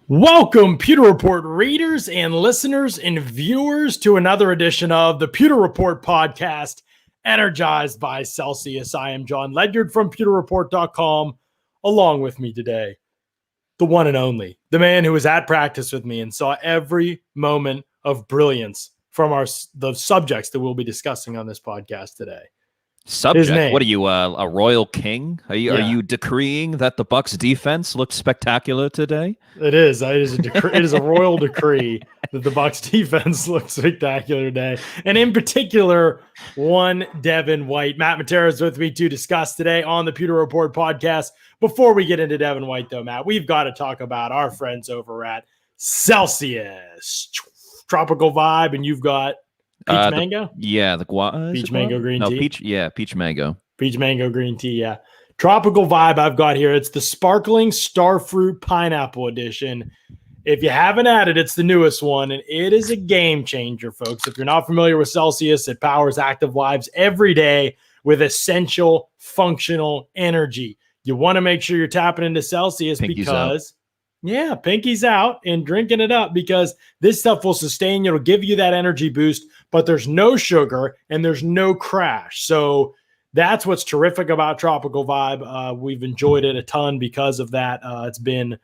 Welcome, Pewter Report readers and listeners and viewers, to another edition of the Pewter Report podcast, energized by Celsius. I am John Ledyard from pewterreport.com. Along with me today, the one and only, the man who was at practice with me and saw every moment of brilliance from the subjects that we'll be discussing on this podcast today. Subject? What are you, a royal king? Are you decreeing that the Bucs defense looks spectacular today? It is. It is a royal decree that the Bucs defense looks spectacular today, and in particular, one Devin White. Matt Matera is with me to discuss today on the Pewter Report podcast. Before we get into Devin White, though, Matt, we've got to talk about our friends over at Celsius. Tropical vibe, and you've got peach mango? The peach mango green tea. Peach mango. Peach mango green tea, yeah. Tropical vibe I've got here. It's the sparkling starfruit pineapple edition. If you haven't had it, it's the newest one, and it is a game changer, folks. If you're not familiar with Celsius, it powers active lives every day with essential functional energy. You want to make sure you're tapping into Celsius because... Yeah, pinky's out and drinking it up, because this stuff will sustain you. It'll give you that energy boost, but there's no sugar and there's no crash. So that's what's terrific about Tropical Vibe. We've enjoyed it a ton because of that. It's been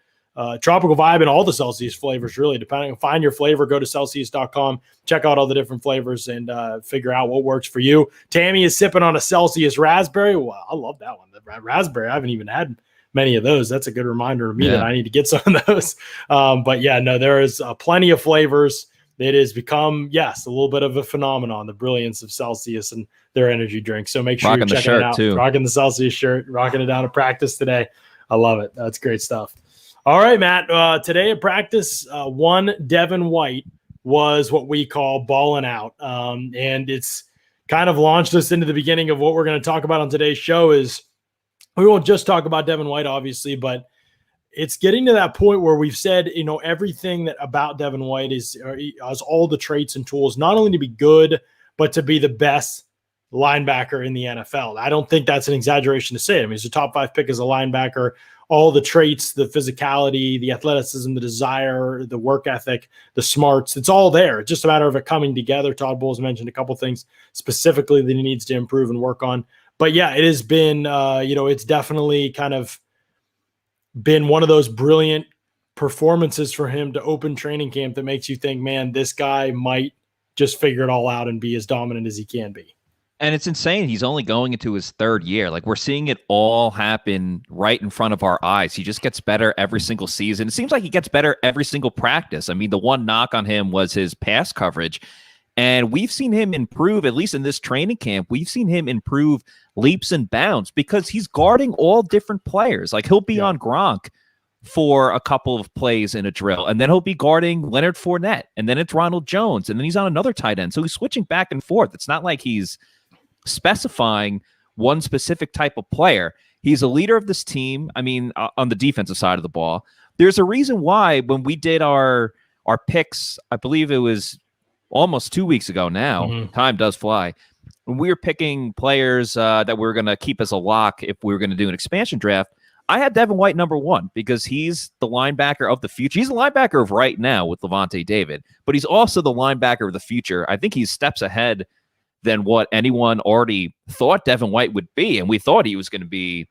Tropical Vibe and all the Celsius flavors, really. Depending on, find your flavor, go to Celsius.com, check out all the different flavors and figure out what works for you. Tammy is sipping on a Celsius raspberry. Well, I love that one. The raspberry, I haven't even had many of those. That's a good reminder to me that I need to get some of those. But yeah, no, there is plenty of flavors. It has become, a little bit of a phenomenon, the brilliance of Celsius and their energy drinks. So make sure you're checking it out. Too. Rocking the Celsius shirt, rocking it down at practice today. I love it. That's great stuff. All right, Matt. Today at practice, one Devin White was what we call balling out. And it's kind of launched us into the beginning of what we're going to talk about on today's show. Is we won't just talk about Devin White, obviously, but it's getting to that point where we've said, everything that about Devin White has all the traits and tools, not only to be good, but to be the best linebacker in the NFL. I don't think that's an exaggeration to say. I mean, he's a top 5 pick as a linebacker, all the traits, the physicality, the athleticism, the desire, the work ethic, the smarts, it's all there. It's just a matter of it coming together. Todd Bowles mentioned a couple things specifically that he needs to improve and work on. But yeah, it has been, it's definitely kind of been one of those brilliant performances for him to open training camp that makes you think, man, this guy might just figure it all out and be as dominant as he can be. And it's insane. He's only going into his 3rd year. Like, we're seeing it all happen right in front of our eyes. He just gets better every single season. It seems like he gets better every single practice. I mean, the one knock on him was his pass coverage. And we've seen him improve, at least in this training camp. We've seen him improve leaps and bounds because he's guarding all different players. Like, he'll be on Gronk for a couple of plays in a drill, and then he'll be guarding Leonard Fournette, and then it's Ronald Jones, and then he's on another tight end. So he's switching back and forth. It's not like he's specifying one specific type of player. He's a leader of this team. I mean, on the defensive side of the ball, there's a reason why when we did our picks, I believe it was almost 2 weeks ago now. Time does fly. When we were picking players that we were going to keep as a lock if we were going to do an expansion draft, I had Devin White number 1 because he's the linebacker of the future. He's the linebacker of right now with Levante David, but he's also the linebacker of the future. I think he's steps ahead than what anyone already thought Devin White would be, and we thought he was going to be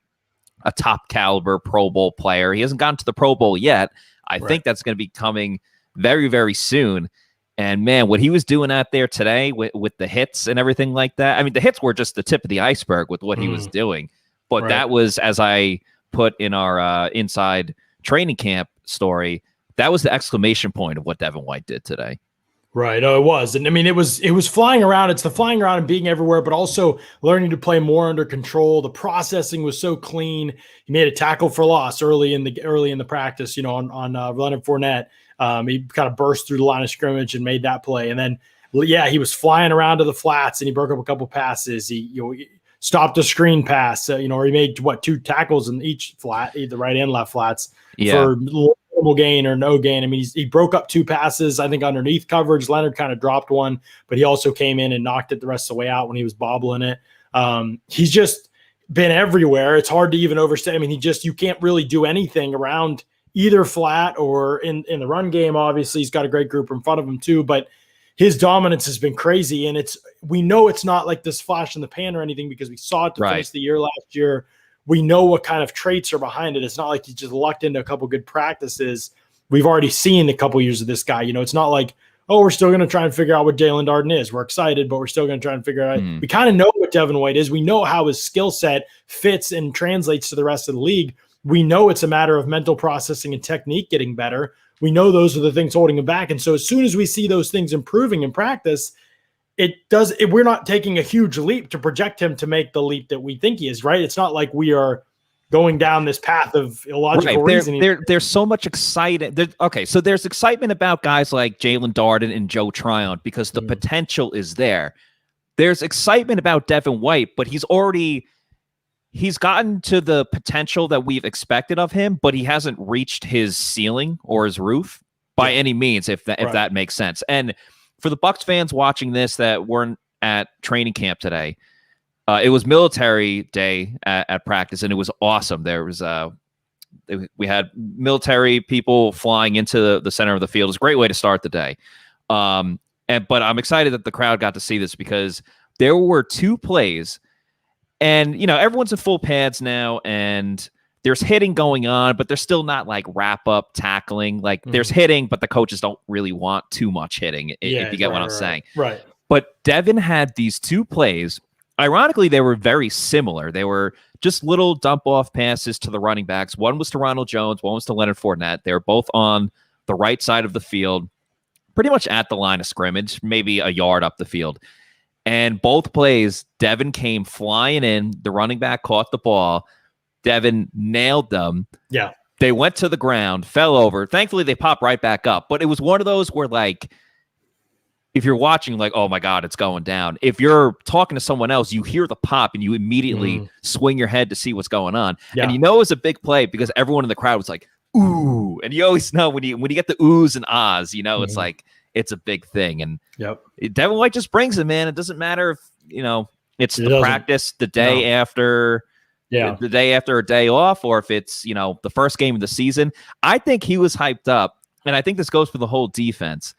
a top caliber Pro Bowl player. He hasn't gotten to the Pro Bowl yet. I think that's going to be coming very, very soon. And, man, what he was doing out there today with the hits and everything like that, I mean, the hits were just the tip of the iceberg with what he was doing. But that was, as I put in our inside training camp story, that was the exclamation point of what Devin White did today. Right. Oh, it was. And I mean, it was flying around. It's the flying around and being everywhere, but also learning to play more under control. The processing was so clean. He made a tackle for loss early in the practice, on Leonard Fournette. He kind of burst through the line of scrimmage and made that play. And then, he was flying around to the flats and he broke up a couple passes. He stopped a screen pass, or he made 2 tackles in each flat, either right and left flats for minimal gain or no gain. I mean, he broke up 2 passes, I think, underneath coverage. Leonard kind of dropped one, but he also came in and knocked it the rest of the way out when he was bobbling it. He's just been everywhere. It's hard to even overstate. I mean, you can't really do anything around either flat or in the run game. Obviously, he's got a great group in front of him too, but his dominance has been crazy. And we know it's not like this flash in the pan or anything because we saw it to finish the year last year. We know what kind of traits are behind it. It's not like he just lucked into a couple good practices. We've already seen a couple years of this guy. It's not like, oh, we're still going to try and figure out what Jalen Darden is. We're excited, but we're still going to try and figure it out. We kind of know what Devin White is. We know how his skill set fits and translates to the rest of the league. We know it's a matter of mental processing and technique getting better. We know those are the things holding him back. And so as soon as we see those things improving in practice, we're not taking a huge leap to project him to make the leap that we think he is, right? It's not like we are going down this path of illogical reasoning. There's so much excitement. So there's excitement about guys like Jalen Darden and Joe Tryon because the potential is there. There's excitement about Devin White, but he's gotten to the potential that we've expected of him, but he hasn't reached his ceiling or his roof by any means, if that makes sense. And for the Bucs fans watching this that weren't at training camp today, it was military day at practice, and it was awesome. There was we had military people flying into the center of the field. It was a great way to start the day. But I'm excited that the crowd got to see this because there were 2 plays, and everyone's in full pads now, and there's hitting going on, but there's still not like wrap up tackling. Like there's hitting, but the coaches don't really want too much hitting. If you get what I'm saying, right? But Devin had these 2 plays. Ironically, they were very similar. They were just little dump-off passes to the running backs. One was to Ronald Jones. One was to Leonard Fournette. They were both on the right side of the field, pretty much at the line of scrimmage, maybe a yard up the field. And both plays, Devin came flying in. The running back caught the ball. Devin nailed them. Yeah. They went to the ground, fell over. Thankfully, they popped right back up. But it was one of those where, like, if you're watching, like, oh my God, it's going down. If you're talking to someone else, you hear the pop and you immediately swing your head to see what's going on. Yeah. And it was a big play because everyone in the crowd was like, ooh. And you always know when you get the oohs and ahs, it's like, it's a big thing. And Devin White just brings it, man. It doesn't matter if, it's the practice the day after. Yeah, the day after a day off, or if it's, the first game of the season. I think he was hyped up, and I think this goes for the whole defense.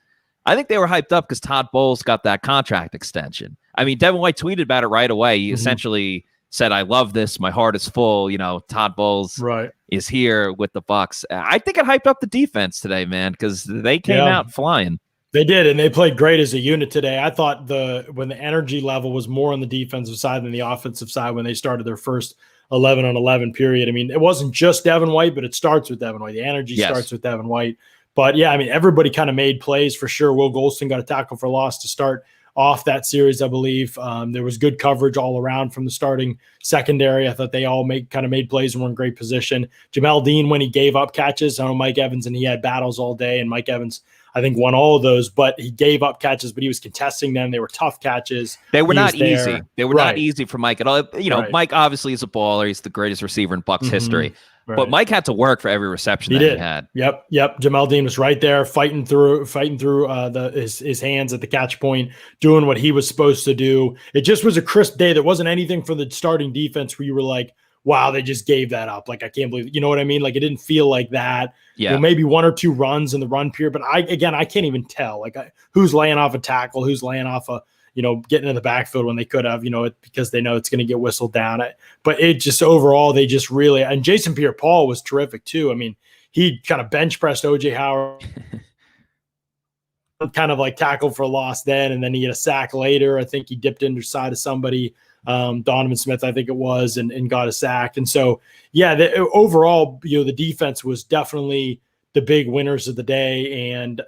I think they were hyped up because Todd Bowles got that contract extension. I mean, Devin White tweeted about it right away. He essentially said, I love this. My heart is full. Todd Bowles is here with the Bucs. I think it hyped up the defense today, man, because they came out flying. They did, and they played great as a unit today. I thought when the energy level was more on the defensive side than the offensive side when they started their first 11-on-11 period. I mean, it wasn't just Devin White, but it starts with Devin White. The energy starts with Devin White. But, yeah, I mean, everybody kind of made plays for sure. Will Golston got a tackle for loss to start off that series, I believe. There was good coverage all around from the starting secondary. I thought they all made plays and were in great position. Jamel Dean, when he gave up catches, I know Mike Evans, and he had battles all day, and Mike Evans, I think, won all of those, but he gave up catches, but he was contesting them. They were tough catches. They were not easy. They were not easy for Mike at all. Mike obviously is a baller. He's the greatest receiver in Bucs history. But Mike had to work for every reception he had. Yep. Jamel Dean was right there fighting through his hands at the catch point, doing what he was supposed to do. It just was a crisp day. There wasn't anything for the starting defense where you were like, wow, they just gave that up. Like, I can't believe it. You know what I mean? Like, it didn't feel like that. Yeah. Maybe 1 or 2 runs in the run period, but I can't even tell. Like, who's laying off a tackle, who's laying off getting in the backfield when they could have, because they know it's going to get whistled down. But it just overall, they just really, and Jason Pierre-Paul was terrific too. I mean, he kind of bench pressed OJ Howard, kind of like tackled for loss then, and then he had a sack later. I think he dipped into the side of somebody, Donovan Smith, I think it was, and got a sack. And so, overall, the defense was definitely the big winners of the day. And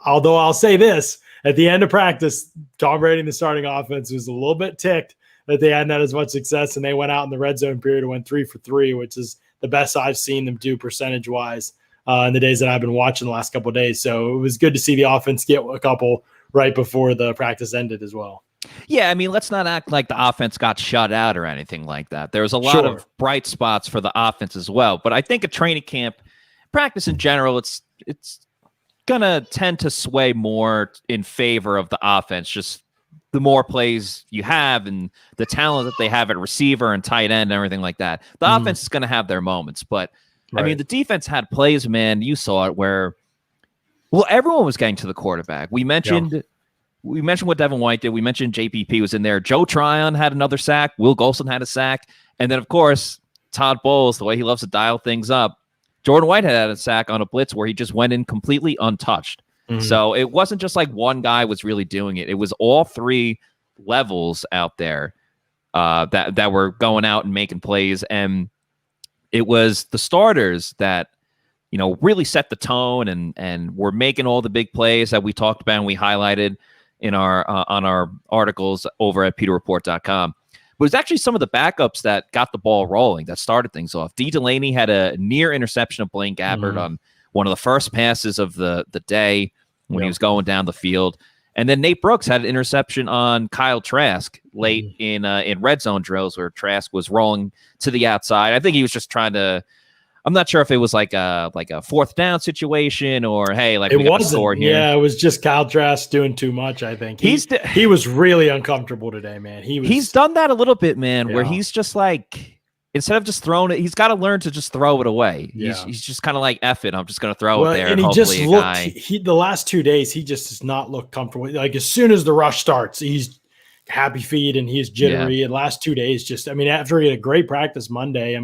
although I'll say this, at the end of practice, Tom Brady and the starting offense was a little bit ticked that they hadn't had as much success, and they went out in the red zone period and went 3 for 3, which is the best I've seen them do percentage-wise in the days that I've been watching the last couple of days. So it was good to see the offense get a couple right before the practice ended as well. Yeah, I mean, let's not act like the offense got shut out or anything like that. There was a lot of bright spots for the offense as well. But I think a training camp, practice in general, it's going to tend to sway more in favor of the offense, just the more plays you have and the talent that they have at receiver and tight end and everything like that. The offense is going to have their moments, but I mean, the defense had plays, man. You saw it where, well, everyone was getting to the quarterback. We mentioned what Devin White did. We mentioned JPP was in there. Joe Tryon had another sack. Will Golson had a sack. And then, of course, Todd Bowles, the way he loves to dial things up, Jordan White had a sack on a blitz where he just went in completely untouched. Mm-hmm. So it wasn't just like one guy was really doing it. It was all three levels out there that were going out and making plays. And it was the starters that, really set the tone and were making all the big plays that we talked about and we highlighted in our on our articles over at PeterReport.com. But it was actually some of the backups that got the ball rolling, that started things off. D. Delaney had a near interception of Blaine Gabbert on one of the first passes of the day when he was going down the field. And then Nate Brooks had an interception on Kyle Trask late in red zone drills where Trask was rolling to the outside. I think he was just trying to. I'm not sure if it was like a fourth down situation or hey, like we got the score here. Yeah, it was just Kyle Trask doing too much. I think he was really uncomfortable today, man. He's done that a little bit, man, where he's just like instead of just throwing it, he's got to learn to just throw it away. He's just kind of like F it. I'm just going to throw it there. And he just looked. The last 2 days, he just does not look comfortable. Like as soon as the rush starts, he's happy feet and he's jittery. Yeah. And last 2 days, after he had a great practice Monday,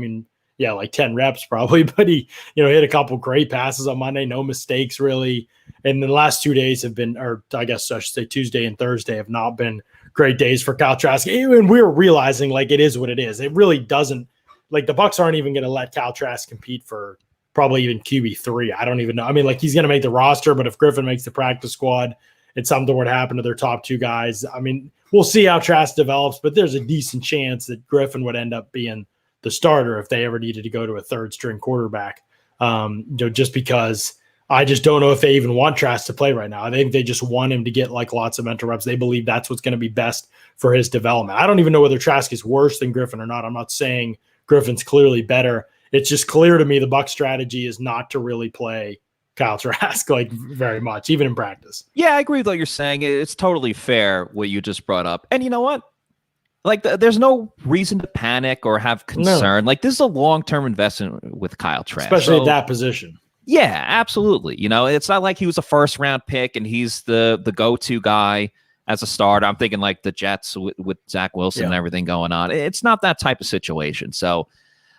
like 10 reps probably, but he hit a couple great passes on Monday, no mistakes really. And the last 2 days have been, or I guess I should say Tuesday and Thursday have not been great days for Kyle Trask. And we're realizing like it is what it is. It really doesn't, like the Bucs aren't even going to let Kyle Trask compete for probably even QB3. I don't even know. He's going to make the roster, but if Griffin makes the practice squad and something were to happen to their top two guys, we'll see how Trask develops, but there's a decent chance that Griffin would end up being the starter if they ever needed to go to a third string quarterback. Just because I just don't know if they even want Trask to play right now. I think they just want him to get like lots of mental reps. They believe that's what's going to be best for his development. I don't even know whether Trask is worse than Griffin or not. I'm not saying Griffin's clearly better. It's just clear to me the Bucs strategy is not to really play Kyle Trask like very much, even in practice. Yeah, I agree with what you're saying. It's totally fair what you just brought up. And you know what? Like, there's no reason to panic or have concern. No. Like, this is a long-term investment with Kyle Trask. Especially at that position. Yeah, absolutely. It's not like he was a first-round pick and he's the go-to guy as a starter. I'm thinking like the Jets with Zach Wilson and everything going on. It's not that type of situation. So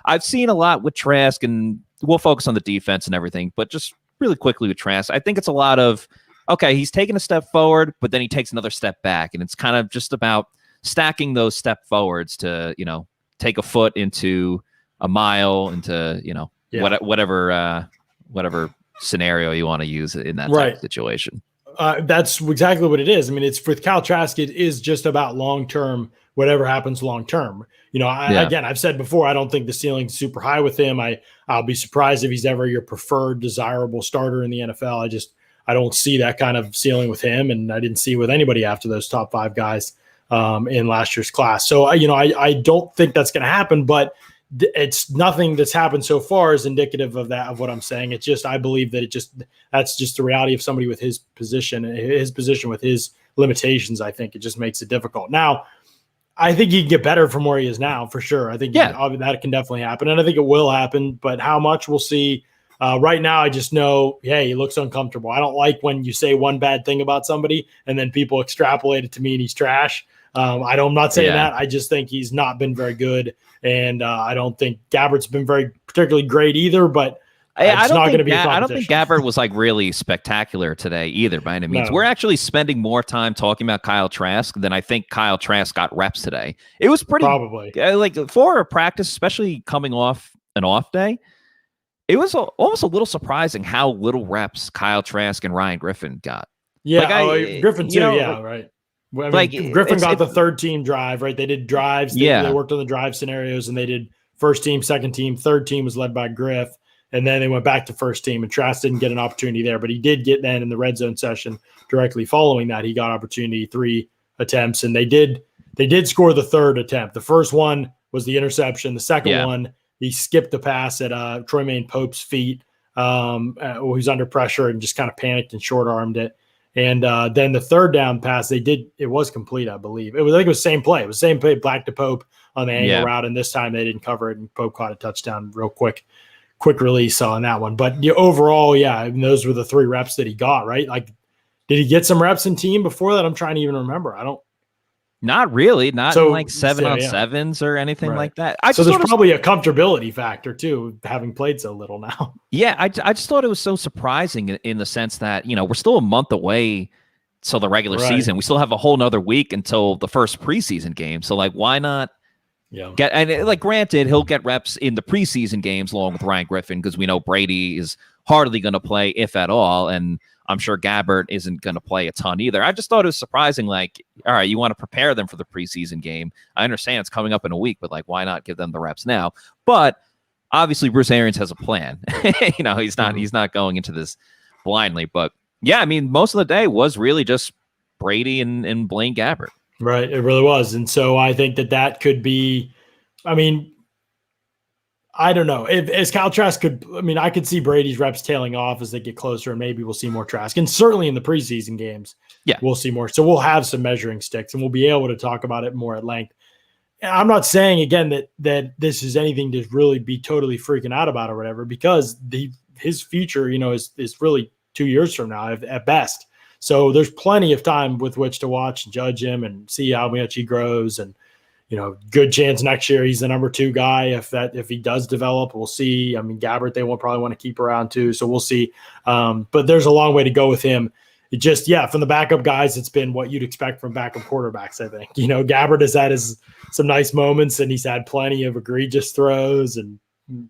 I've seen a lot with Trask, and we'll focus on the defense and everything. But just really quickly with Trask, I think it's a lot of, okay, he's taking a step forward, but then he takes another step back. And it's kind of just about stacking those step forwards to, take a foot into a mile into, whatever scenario you want to use in that type of situation. That's exactly what it is. It's with Kyle Trask, it is just about long-term, whatever happens long-term. Again, I've said before, I don't think the ceiling's super high with him. I'll be surprised if he's ever your preferred desirable starter in the NFL. I don't see that kind of ceiling with him. And I didn't see with anybody after those top five guys in last year's class. So, I don't think that's going to happen, but it's nothing that's happened so far is indicative of that, of what I'm saying. It's just, I believe that that's just the reality of somebody with his position with his limitations. I think it just makes it difficult. Now, I think he can get better from where he is now for sure. I think that can definitely happen. And I think it will happen, but how much we'll see. Right now, I just know, hey, he looks uncomfortable. I don't like when you say one bad thing about somebody and then people extrapolate it to me and he's trash. I'm not saying that. I just think he's not been very good. And I don't think Gabbert's been very particularly great either, but it's not going to be a competition. I don't think Gabbert was like really spectacular today either by any means. No. We're actually spending more time talking about Kyle Trask than I think Kyle Trask got reps today. It was pretty probably like for a practice, especially coming off an off day. It was almost a little surprising how little reps Kyle Trask and Ryan Griffin got. Yeah, Griffin too. Right. Griffin got the third team drive, right? They did drives. They worked on the drive scenarios, and they did first team, second team, third team was led by Griff, and then they went back to first team. And Trask didn't get an opportunity there, but he did get then in the red zone session directly following that. He got opportunity 3 attempts, and they did score the third attempt. The first one was the interception. The second one, he skipped the pass at Troymaine Pope's feet. Who's under pressure and just kind of panicked and short armed it. And then the third down pass, it was complete, I believe. I think it was the same play. It was the same play, Black to Pope on the angle route, and this time they didn't cover it, and Pope caught a touchdown real quick quick release on that one. But overall, yeah, I mean, those were the 3 reps that he got, right? Like, did he get some reps in team before that? I'm trying to even remember. Not really, not in like 7-on-7s or anything right. like that. So there's probably a comfortability factor too, having played so little now. Yeah, I just thought it was so surprising in the sense that, we're still a month away till the regular season. We still have a whole nother week until the first preseason game. So like, why not get, and like, granted, he'll get reps in the preseason games along with Ryan Griffin, because we know Brady is hardly going to play, if at all. And I'm sure Gabbert isn't going to play a ton either. I just thought it was surprising. Like, all right, you want to prepare them for the preseason game. I understand it's coming up in a week, but like, why not give them the reps now? But obviously, Bruce Arians has a plan. He's not going into this blindly. But yeah, I mean, most of the day was really just Brady and Blaine Gabbert. Right, it really was. And so I think that could be, I mean, I don't know. As Kyle Trask I could see Brady's reps tailing off as they get closer, and maybe we'll see more Trask. And certainly in the preseason games, we'll see more. So we'll have some measuring sticks, and we'll be able to talk about it more at length. And I'm not saying, again, that this is anything to really be totally freaking out about or whatever, because his future, is really 2 years from now at best. So there's plenty of time with which to watch and judge him and see how much he grows. And good chance next year he's the number 2 guy. If he does develop, we'll see. I mean, Gabbert, they won't probably want to keep around too, so we'll see. But there's a long way to go with him. It just, from the backup guys, it's been what you'd expect from backup quarterbacks, I think. Gabbert has had some nice moments, and he's had plenty of egregious throws and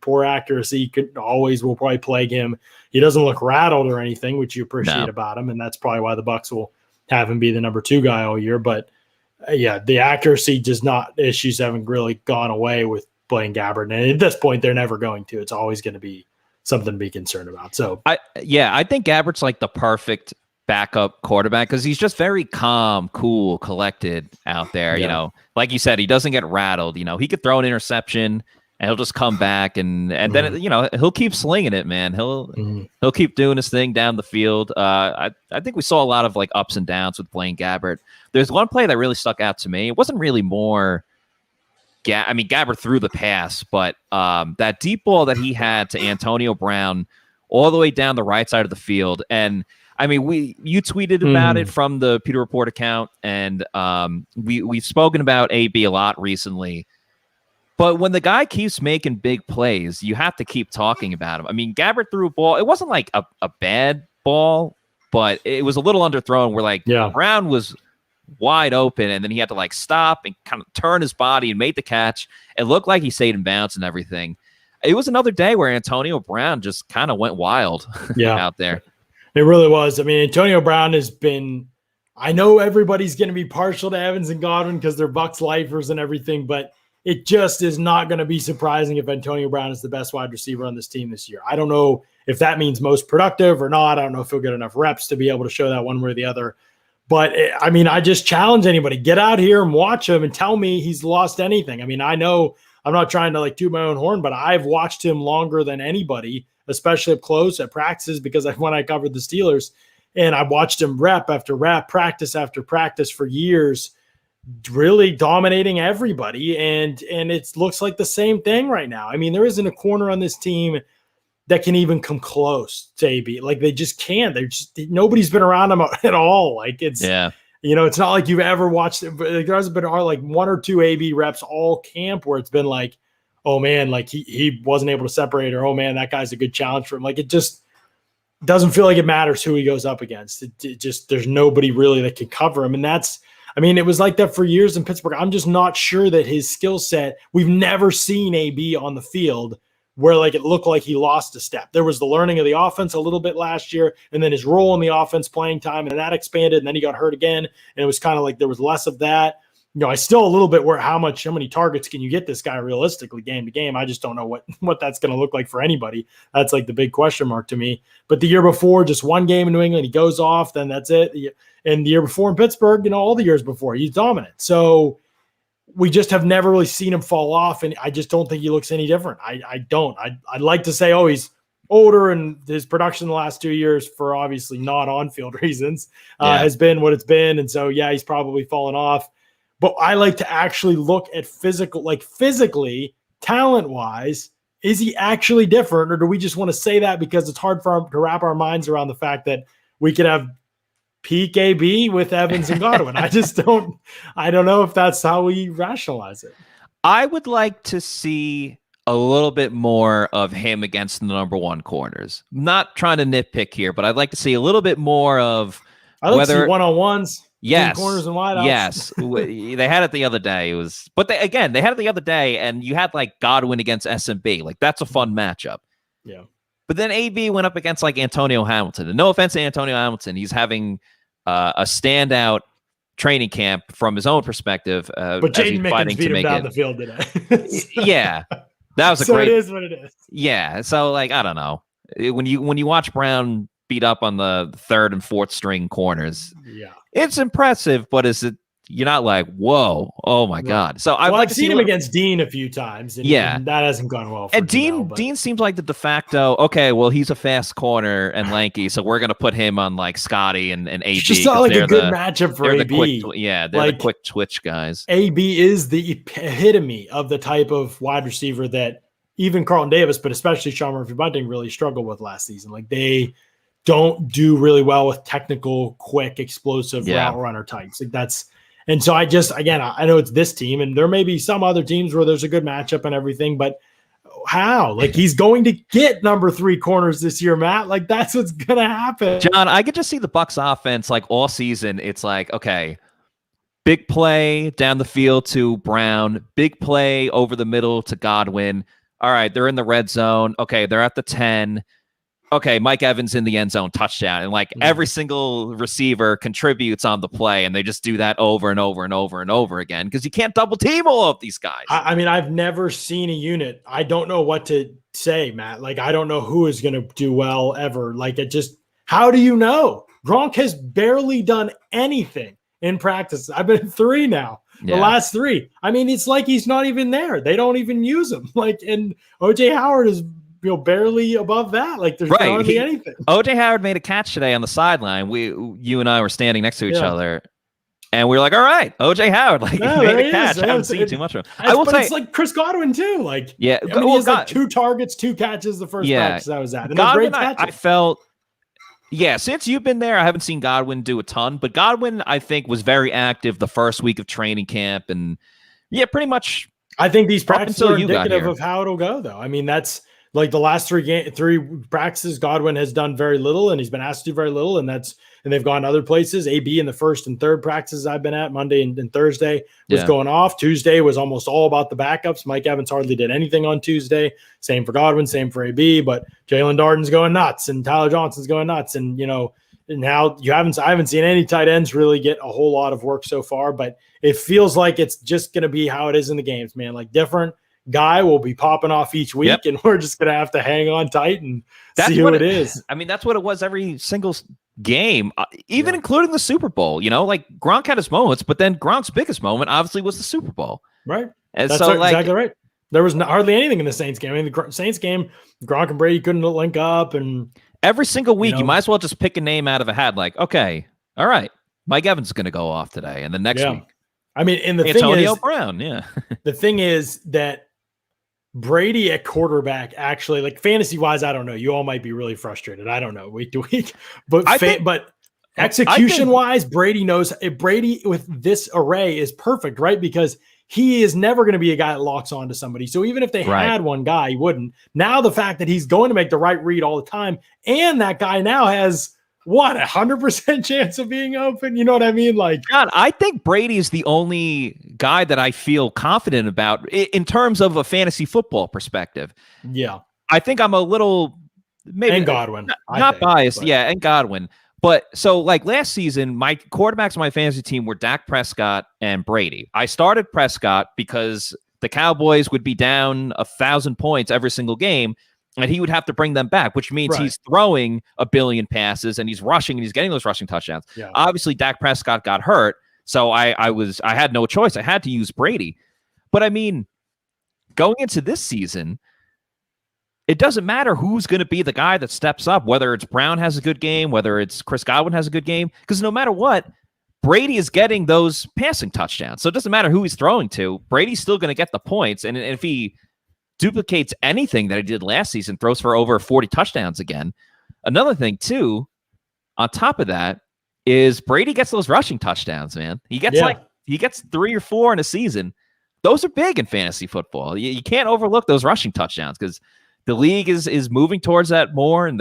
poor accuracy. Will probably plague him. He doesn't look rattled or anything, which you appreciate about him, and that's probably why the Bucs will have him be the number 2 guy all year. But the accuracy issues haven't really gone away with Blaine Gabbert. And at this point, they're never going to. It's always going to be something to be concerned about. So I think Gabbert's like the perfect backup quarterback, because he's just very calm, cool, collected out there. Like you said, he doesn't get rattled. He could throw an interception and he'll just come back and then he'll keep slinging it, man. He'll keep doing his thing down the field. I think we saw a lot of like ups and downs with Blaine Gabbert. There's one play that really stuck out to me. It wasn't really more. Gabbert threw the pass, but that deep ball that he had to Antonio Brown all the way down the right side of the field. And I mean, you tweeted about it from the Peter Report account, and we've spoken about AB a lot recently. But when the guy keeps making big plays, you have to keep talking about him. I mean, Gabbert threw a ball. It wasn't like a bad ball, but it was a little underthrown where Brown was wide open, and then he had to like stop and kind of turn his body and make the catch. It looked like he stayed in bounds and everything. It was another day where Antonio Brown just kind of went wild out there. It really was. I mean, Antonio Brown has been – I know everybody's going to be partial to Evans and Godwin because they're Bucs lifers and everything, but it just is not going to be surprising if Antonio Brown is the best wide receiver on this team this year. I don't know if that means most productive or not. I don't know if he'll get enough reps to be able to show that one way or the other. But, I mean, I just challenge anybody. Get out here and watch him and tell me he's lost anything. I mean, I know I'm not trying to, like, toot my own horn, but I've watched him longer than anybody, especially up close at practices, because when I covered the Steelers, and I watched him rep after rep, practice after practice for years, really dominating everybody. And it looks like the same thing right now. I mean, there isn't a corner on this team that can even come close to AB. Like, they just can't. Nobody's been around him at all. Like, it's it's not like you've ever watched it. There hasn't been like 1 or 2 AB reps all camp where it's been like, oh man, like he wasn't able to separate, or oh man, that guy's a good challenge for him. Like, it just doesn't feel like it matters who he goes up against. It just, there's nobody really that can cover him. And it was like that for years in Pittsburgh. I'm just not sure that his skill set, we've never seen AB on the field where like it looked like he lost a step. There was the learning of the offense a little bit last year, and then his role in the offense, playing time, and that expanded, and then he got hurt again. And it was kind of like there was less of that. I still a little bit where how many targets can you get this guy realistically game to game? I just don't know what that's going to look like for anybody. That's like the big question mark to me. But the year before, just one game in New England, he goes off, then that's it. And the year before in Pittsburgh, all the years before, he's dominant. So we just have never really seen him fall off, and I just don't think he looks any different. I don't. I'd like to say, oh, he's older, and his production the last 2 years, for obviously not on-field reasons, has been what it's been. And so, he's probably fallen off. But I like to actually look at physically, talent-wise, is he actually different, or do we just want to say that because it's hard to wrap our minds around the fact that we could have peak AB with Evans and Godwin? I don't know if that's how we rationalize it. I would like to see a little bit more of him against the number one corners. I'm not trying to nitpick here, but I'd like to see a little bit more of whether one-on-ones, yes, corners and wideouts. Yes, they had it the other day. They had it the other day, and you had like Godwin against SMB. Like that's a fun matchup. Yeah. But then AB went up against like Antonio Hamilton. And no offense to Antonio Hamilton, he's having a standout training camp from his own perspective. But Jaden Mickens beat him down the field today. Yeah. That was great. It is what it is. Yeah. So like, I don't know. When you watch Brown beat up on the third and fourth string corners, yeah, it's impressive, but you're not like, whoa, oh my God. So I've seen him against Dean a few times. And that hasn't gone well. And Dean seems like the de facto, okay, well, he's a fast corner and lanky, so we're going to put him on like Scotty and AB. It's just not like a good matchup for AB. They're the quick twitch guys. AB is the epitome of the type of wide receiver that even Carlton Davis, but especially Sean Murphy-Bunting really struggled with last season. Like they don't do really well with technical, quick, explosive route runner types. Like that's, and so I know it's this team, and there may be some other teams where there's a good matchup and everything, but how? Like he's going to get number 3 corners this year, Matt. Like that's what's going to happen. John, I could just see the Bucs offense like all season. It's like, okay, big play down the field to Brown, big play over the middle to Godwin. All right, they're in the red zone. Okay, they're at the 10. Okay, Mike Evans in the end zone, touchdown. And like every single receiver contributes on the play, and they just do that over and over and over and over again because you can't double team all of these guys. I mean, I've never seen a unit. I don't know what to say, Matt. Like, I don't know who is going to do well ever. Like, how do you know? Gronk has barely done anything in practice. I've been 3 now. The last 3. I mean, it's like he's not even there. They don't even use him. Like, and OJ Howard is barely above that. Like there's hardly anything. OJ Howard made a catch today on the sideline. You and I were standing next to each other, and we were like, "All right, OJ Howard, like he made a catch." I haven't seen too much of him. I will say it's like Chris Godwin too. Like he has like 2 targets, 2 catches the first practice I was at. And Godwin, I felt. Yeah, since you've been there, I haven't seen Godwin do a ton, but Godwin, I think, was very active the first week of training camp, and pretty much. I think these practices are indicative of how it'll go, though. I mean, that's. Like the last 3 practices, Godwin has done very little, and he's been asked to do very little, and they've gone other places. AB in the first and third practices I've been at, Monday and Thursday was going off. Tuesday was almost all about the backups. Mike Evans hardly did anything on Tuesday. Same for Godwin, same for AB, but Jalen Darden's going nuts, and Tyler Johnson's going nuts, and now I haven't seen any tight ends really get a whole lot of work so far, but it feels like it's just going to be how it is in the games, man. Like different guy will be popping off each week, and we're just going to have to hang on tight and see who it is. I mean, that's what it was every single game, even including the Super Bowl. Like Gronk had his moments, but then Gronk's biggest moment obviously was the Super Bowl. Right. And that's exactly right. There was hardly anything in the Saints game. I mean, the Saints game, Gronk and Brady couldn't link up. And every single week, you might as well just pick a name out of a hat. Like, okay, all right, Mike Evans is going to go off today. And the next week. I mean, and Antonio Brown, the thing is that Brady at quarterback, actually, like fantasy wise, I don't know. You all might be really frustrated. I don't know week to week, but execution wise, Brady knows. Brady with this array is perfect, right? Because he is never going to be a guy that locks onto somebody. So even if they had one guy, he wouldn't. Now the fact that he's going to make the right read all the time, and that guy now has 100% chance of being open. You know what I mean? Like, God, I think Brady is the only guy that I feel confident about in terms of a fantasy football perspective. Yeah. I think I'm a little maybe and Godwin, not biased. But. Yeah. And Godwin. But so like last season, my quarterbacks on my fantasy team were Dak Prescott and Brady. I started Prescott because the Cowboys would be down 1,000 points every single game, and he would have to bring them back, which means he's throwing 1 billion passes and he's rushing and he's getting those rushing touchdowns. Yeah. Obviously, Dak Prescott got hurt, so I had no choice. I had to use Brady. But I mean, going into this season, it doesn't matter who's going to be the guy that steps up, whether it's Brown has a good game, whether it's Chris Godwin has a good game, because no matter what, Brady is getting those passing touchdowns. So it doesn't matter who he's throwing to. Brady's still going to get the points. And if he duplicates anything that he did last season, throws for over 40 touchdowns again. Another thing, too, on top of that, is Brady gets those rushing touchdowns, man. He gets 3 or 4 in a season. Those are big in fantasy football. You can't overlook those rushing touchdowns because the league is moving towards that more, and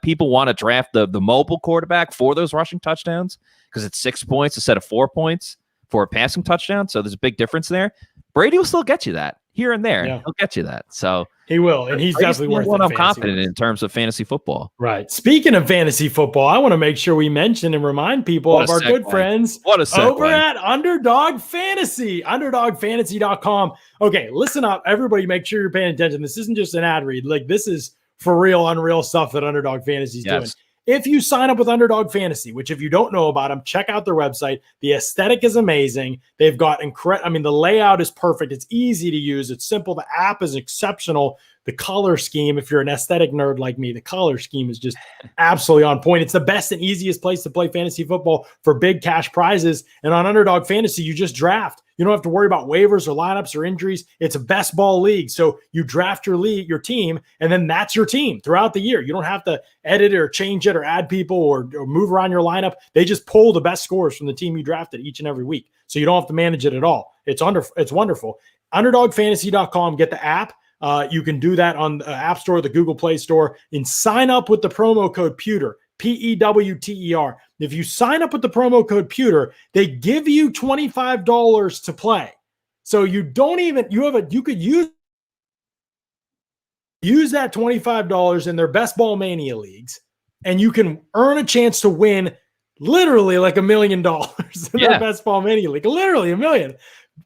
people want to draft the mobile quarterback for those rushing touchdowns because it's 6 points instead of 4 points for a passing touchdown. So there's a big difference there. Brady will still get you that here and there. Yeah. He'll get you that. So he will, and he's definitely worth it. I'm confident in terms of fantasy football. Right. Speaking of fantasy football, I want to make sure we mention and remind people of our good friends over at Underdog Fantasy, underdogfantasy.com. Okay, listen up, everybody. Make sure you're paying attention. This isn't just an ad read. Like, this is for real, unreal stuff that Underdog Fantasy is doing. If you sign up with Underdog Fantasy, which if you don't know about them, check out their website. The aesthetic is amazing. They've got the layout is perfect. It's easy to use. It's simple. The app is exceptional. The color scheme, if you're an aesthetic nerd like me, the color scheme is just absolutely on point. It's the best and easiest place to play fantasy football for big cash prizes. And on Underdog Fantasy, you just draft. You don't have to worry about waivers or lineups or injuries. It's a best ball league. So you draft your team, and then that's your team throughout the year. You don't have to edit it or change it or add people or move around your lineup. They just pull the best scores from the team you drafted each and every week. So you don't have to manage it at all. It's wonderful. Underdogfantasy.com. Get the app. You can do that on the App Store, the Google Play Store, and sign up with the promo code PEWTER, PEWTER. If you sign up with the promo code PEWTER, they give you $25 to play. So you could use that $25 in their Best Ball Mania leagues, and you can earn a chance to win literally like $1 million in their Best Ball Mania league. Literally $1 million.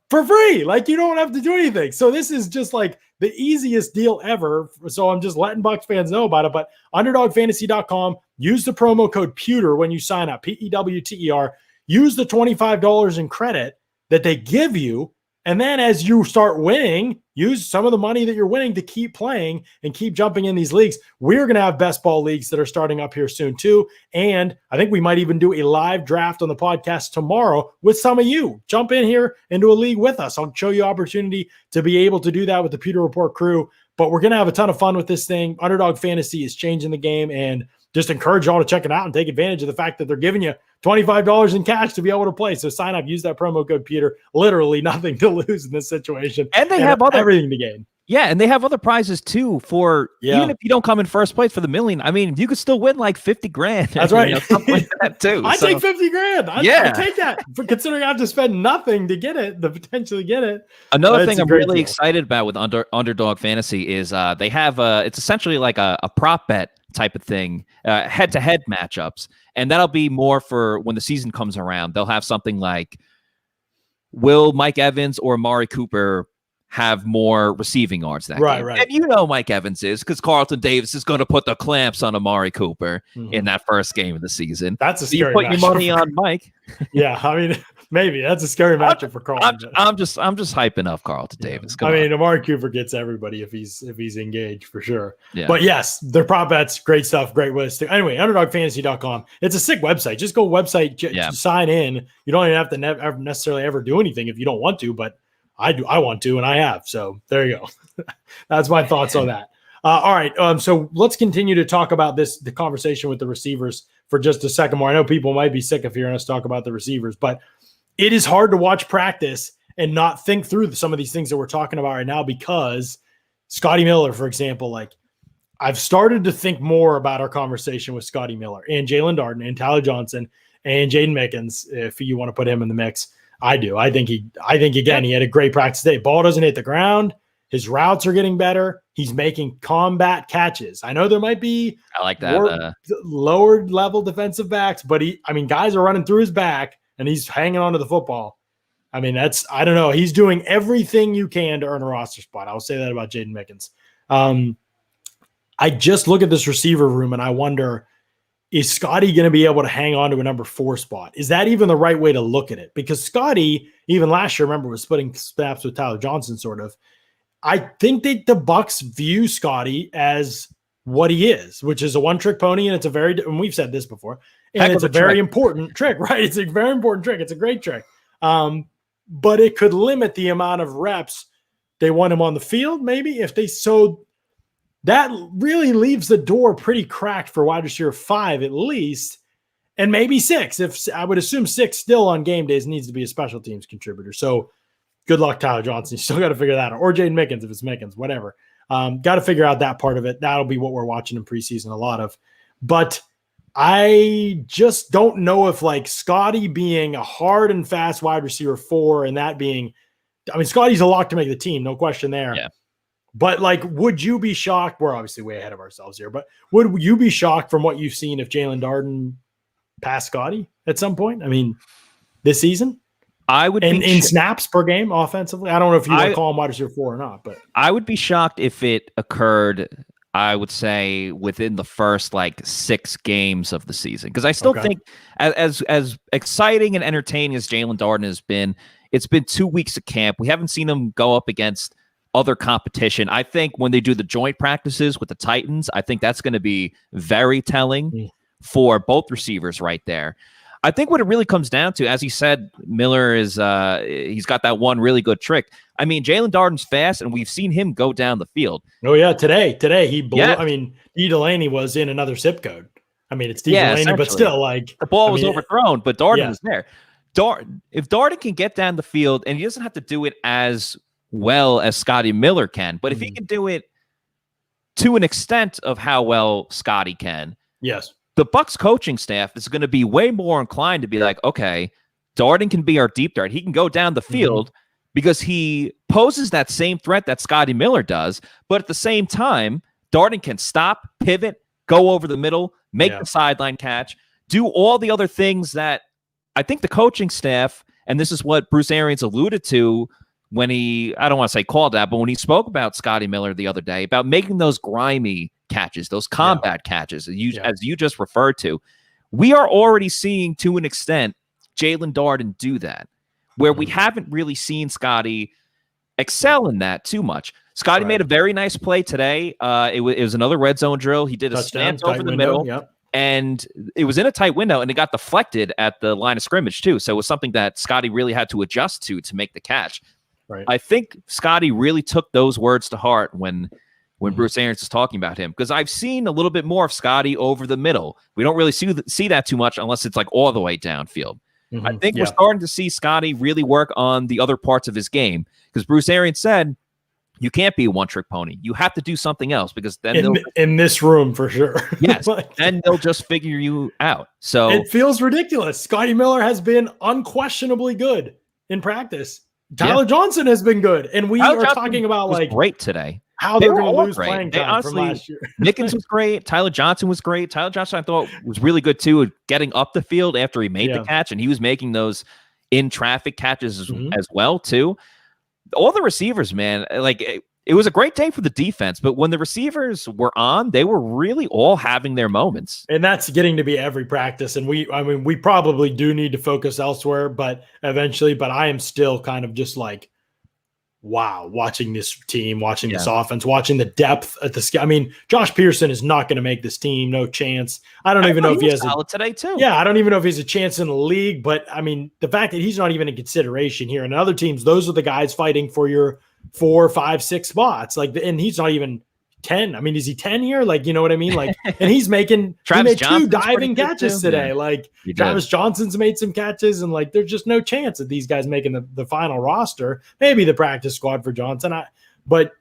For free. Like, you don't have to do anything. So this is just like the easiest deal ever. So I'm just letting Bucs fans know about it. But underdogfantasy.com, use the promo code PEWTER when you sign up, PEWTER. Use the $25 in credit that they give you. And then as you start winning, use some of the money that you're winning to keep playing and keep jumping in these leagues. We're going to have best ball leagues that are starting up here soon too. And I think we might even do a live draft on the podcast tomorrow with some of you. Jump in here into a league with us. I'll show you opportunity to be able to do that with the Pewter Report crew. But we're going to have a ton of fun with this thing. Underdog Fantasy is changing the game, and just encourage y'all to check it out and take advantage of the fact that they're giving you $25 in cash to be able to play. So sign up, use that promo code Peter. Literally nothing to lose in this situation. And they have everything to gain. Yeah, and they have other prizes too for even if you don't come in first place for the million. I mean, you could still win like 50 grand. That's right. Something like that too. I take 50 grand. I take that. For considering I have to spend nothing to get it, to potentially get it. Another thing I'm really excited about with Underdog Fantasy is they have it's essentially like a prop bet type of thing, head-to-head matchups. And that'll be more for when the season comes around. They'll have something like, will Mike Evans or Amari Cooper have more receiving yards that game? Right. And you know Mike Evans is, because Carlton Davis is going to put the clamps on Amari Cooper in that first game of the season. That's a scary matchup. You put your money on Mike. Yeah, I mean, maybe that's a scary matchup for Carlton. I'm just hyping up Carlton Davis. I mean, Amari Cooper gets everybody if he's engaged for sure. Yeah. But yes, their prop bets, great stuff, great ways to. Anyway, underdogfantasy.com. It's a sick website. Just go website, sign in. You don't even have to necessarily ever do anything if you don't want to, but I do. I want to, and I have. So there you go. That's my thoughts on that. All right. So let's continue to talk about the conversation with the receivers for just a second more. I know people might be sick of hearing us talk about the receivers, but it is hard to watch practice and not think through some of these things that we're talking about right now, because Scotty Miller, for example, like, I've started to think more about our conversation with Scotty Miller and Jalen Darden and Tyler Johnson and Jaden Mickens, if you want to put him in the mix. I do. I think he had a great practice day. Ball doesn't hit the ground. His routes are getting better. He's making combat catches. I know there might be lower level defensive backs, but guys are running through his back and he's hanging onto the football. I mean, I don't know. He's doing everything you can to earn a roster spot. I'll say that about Jaden Mickens. I just look at this receiver room and I wonder, is Scotty going to be able to hang on to a number 4 spot? Is that even the right way to look at it? Because Scotty, even last year, remember, was splitting snaps with Tyler Johnson, sort of. I think that the Bucs view Scotty as what he is, which is a one-trick pony, and and we've said this before, and it's a very important trick, right? It's a very important trick. It's a great trick. But it could limit the amount of reps they want him on the field, maybe if they that really leaves the door pretty cracked for wide receiver 5 at least, and maybe 6. If I would assume 6 still on game days needs to be a special teams contributor. So good luck, Tyler Johnson. You still got to figure that out, or Jaden Mickens if it's Mickens, whatever. Got to figure out that part of it. That'll be what we're watching in preseason a lot of. But I just don't know if like Scotty being a hard and fast wide receiver 4 and that being, I mean, Scotty's a lock to make the team, no question there. Yeah. But like, would you be shocked? We're obviously way ahead of ourselves here, but would you be shocked from what you've seen if Jalen Darden passed Scotty at some point? I mean, this season? I would in snaps per game offensively. I don't know if you would call him wide receiver 4 or not, but I would be shocked if it occurred, I would say, within the first like 6 games of the season. Because I still think as exciting and entertaining as Jalen Darden has been, it's been 2 weeks of camp. We haven't seen him go up against other competition. I think when they do the joint practices with the Titans, I think that's going to be very telling for both receivers right there. I think what it really comes down to, as he said, Miller is he's got that one really good trick. I mean, Jalen Darden's fast, and we've seen him go down the field. Oh yeah, today he blew. Yeah. I mean, D. Delaney was in another zip code. I mean, it's D. Delaney, but still, like the ball was overthrown, but Darden was there. If Darden can get down the field, and he doesn't have to do it as well as Scotty Miller can, but if he can do it to an extent of how well Scotty can, yes, the Bucs coaching staff is going to be way more inclined to be like, okay, Darden can be our deep threat. He can go down the field because he poses that same threat that Scotty Miller does, but at the same time, Darden can stop, pivot, go over the middle, make the sideline catch, do all the other things that I think the coaching staff, and this is what Bruce Arians alluded to when I don't want to say called that, but when he spoke about Scotty Miller the other day, about making those grimy catches, those combat catches, as you just referred to, we are already seeing to an extent Jalen Darden do that, where we haven't really seen Scotty excel in that too much. Scotty made a very nice play today. It was another red zone drill. He did a stance over the middle. And it was in a tight window, and it got deflected at the line of scrimmage too. So it was something that Scotty really had to adjust to make the catch. Right. I think Scotty really took those words to heart when Bruce Arians is talking about him, because I've seen a little bit more of Scotty over the middle. We don't really see that too much unless it's like all the way downfield. I think we're starting to see Scotty really work on the other parts of his game, because Bruce Arians said, you can't be a one-trick pony. You have to do something else, because then in this room for sure. Yes, and they'll just figure you out. So it feels ridiculous. Scotty Miller has been unquestionably good in practice. Tyler Johnson has been good, and we are talking about like great today. How they're going to lose playing time from last year. Mickens was great. Tyler Johnson was great. Tyler Johnson, I thought, was really good too, getting up the field after he made the catch, and he was making those in traffic catches as well too. All the receivers, man, like it was a great day for the defense, but when the receivers were on, they were really all having their moments. And that's getting to be every practice. And we probably do need to focus elsewhere, but eventually, but I am still kind of just like, wow, watching this team, watching this offense, watching the depth at the, I mean, Josh Pearson is not going to make this team. No chance. I don't even know if he has solid today too. Yeah. I don't even know if he's a chance in the league, but I mean, the fact that he's not even in consideration here, and other teams, those are the guys fighting for your 4, 5, 6 spots. Like, and he's not even 10. I mean, is he 10 here? Like, you know what I mean? Like, and he made 2 diving catches today. Like Travis Johnson's made some catches, and like, there's just no chance of these guys making the final roster. Maybe the practice squad for Johnson. But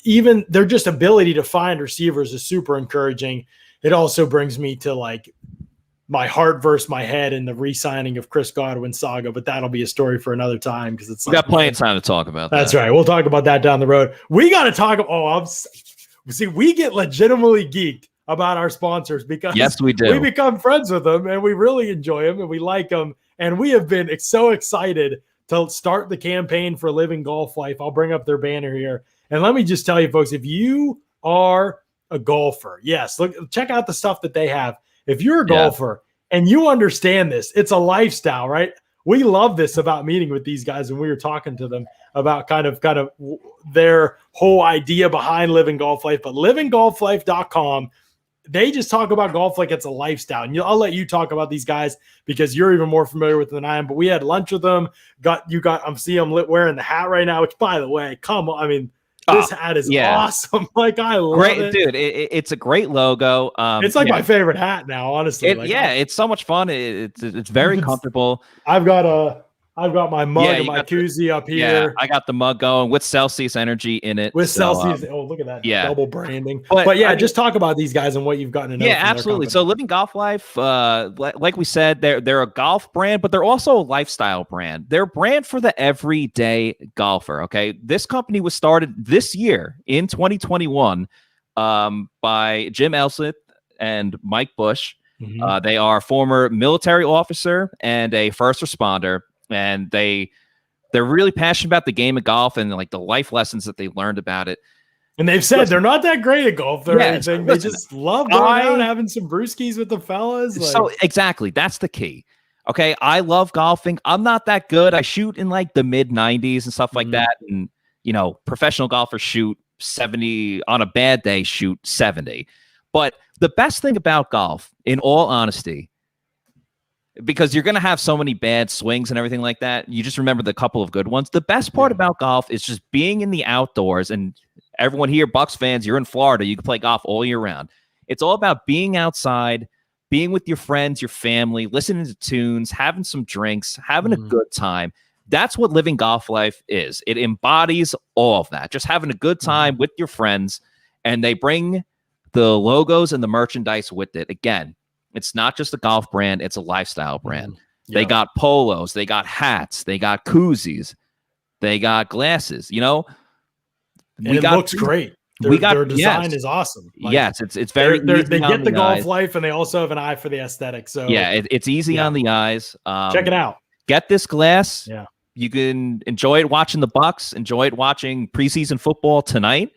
even their just ability to find receivers is super encouraging. It also brings me to like my heart versus my head in the re-signing of Chris Godwin saga, but that'll be a story for another time, because it's got plenty of time to talk about that. That's right. We'll talk about that down the road. We got to talk. See, we get legitimately geeked about our sponsors, because yes, we do. We become friends with them, and we really enjoy them, and we like them, and we have been so excited to start the campaign for Living Golf Life. I'll bring up their banner here, and let me just tell you, folks, if you are a golfer, yes, check out the stuff that they have. If you're a golfer and you understand this, it's a lifestyle, right? We love this about meeting with these guys, and we were talking to them about kind of their whole idea behind Living Golf Life. But livinggolflife.com, they just talk about golf like it's a lifestyle. And I'll let you talk about these guys because you're even more familiar with them than I am. But we had lunch with them. I'm seeing them wearing the hat right now. Which, by the way, come on, I mean, this hat is awesome. Like I love it, dude. It's a great logo. It's like my favorite hat now, honestly. It's so much fun. It's very comfortable. I've got my mug and my koozie up here. Yeah, I got the mug going with Celsius energy in it. Celsius. Look at that double branding. But just talk about these guys and what you've gotten to know. Yeah, absolutely. So Living Golf Life, like we said, they're a golf brand, but they're also a lifestyle brand. They're a brand for the everyday golfer. Okay, this company was started this year in 2021 by Jim Elseth and Mike Bush. Mm-hmm. They are former military officer and a first responder. And they're really passionate about the game of golf and like the life lessons that they learned about it. And they've said they're not that great at golf or anything. They just love going out and having some brewskis with the fellas. So exactly, that's the key. Okay, I love golfing. I'm not that good. I shoot in like the mid 90s and stuff like that. And professional golfers shoot 70 on a bad day. Shoot 70. But the best thing about golf, in all honesty, because you're going to have so many bad swings and everything like that, you just remember the couple of good ones. The best part about golf is just being in the outdoors. And everyone here, Bucs fans, you're in Florida, you can play golf all year round. It's all about being outside, being with your friends, your family, listening to tunes, having some drinks, having a good time. That's what Living Golf Life is. It embodies all of that, just having a good time with your friends. And they bring the logos and the merchandise with it. Again, it's not just a golf brand, it's a lifestyle brand. They got polos, they got hats, they got koozies, they got glasses, And it looks great. Their design is awesome. It's very they get the golf life and they also have an eye for the aesthetic. So it's easy on the eyes. Check it out. Get this glass. Yeah. You can enjoy it watching the Bucs, enjoy it watching preseason football tonight.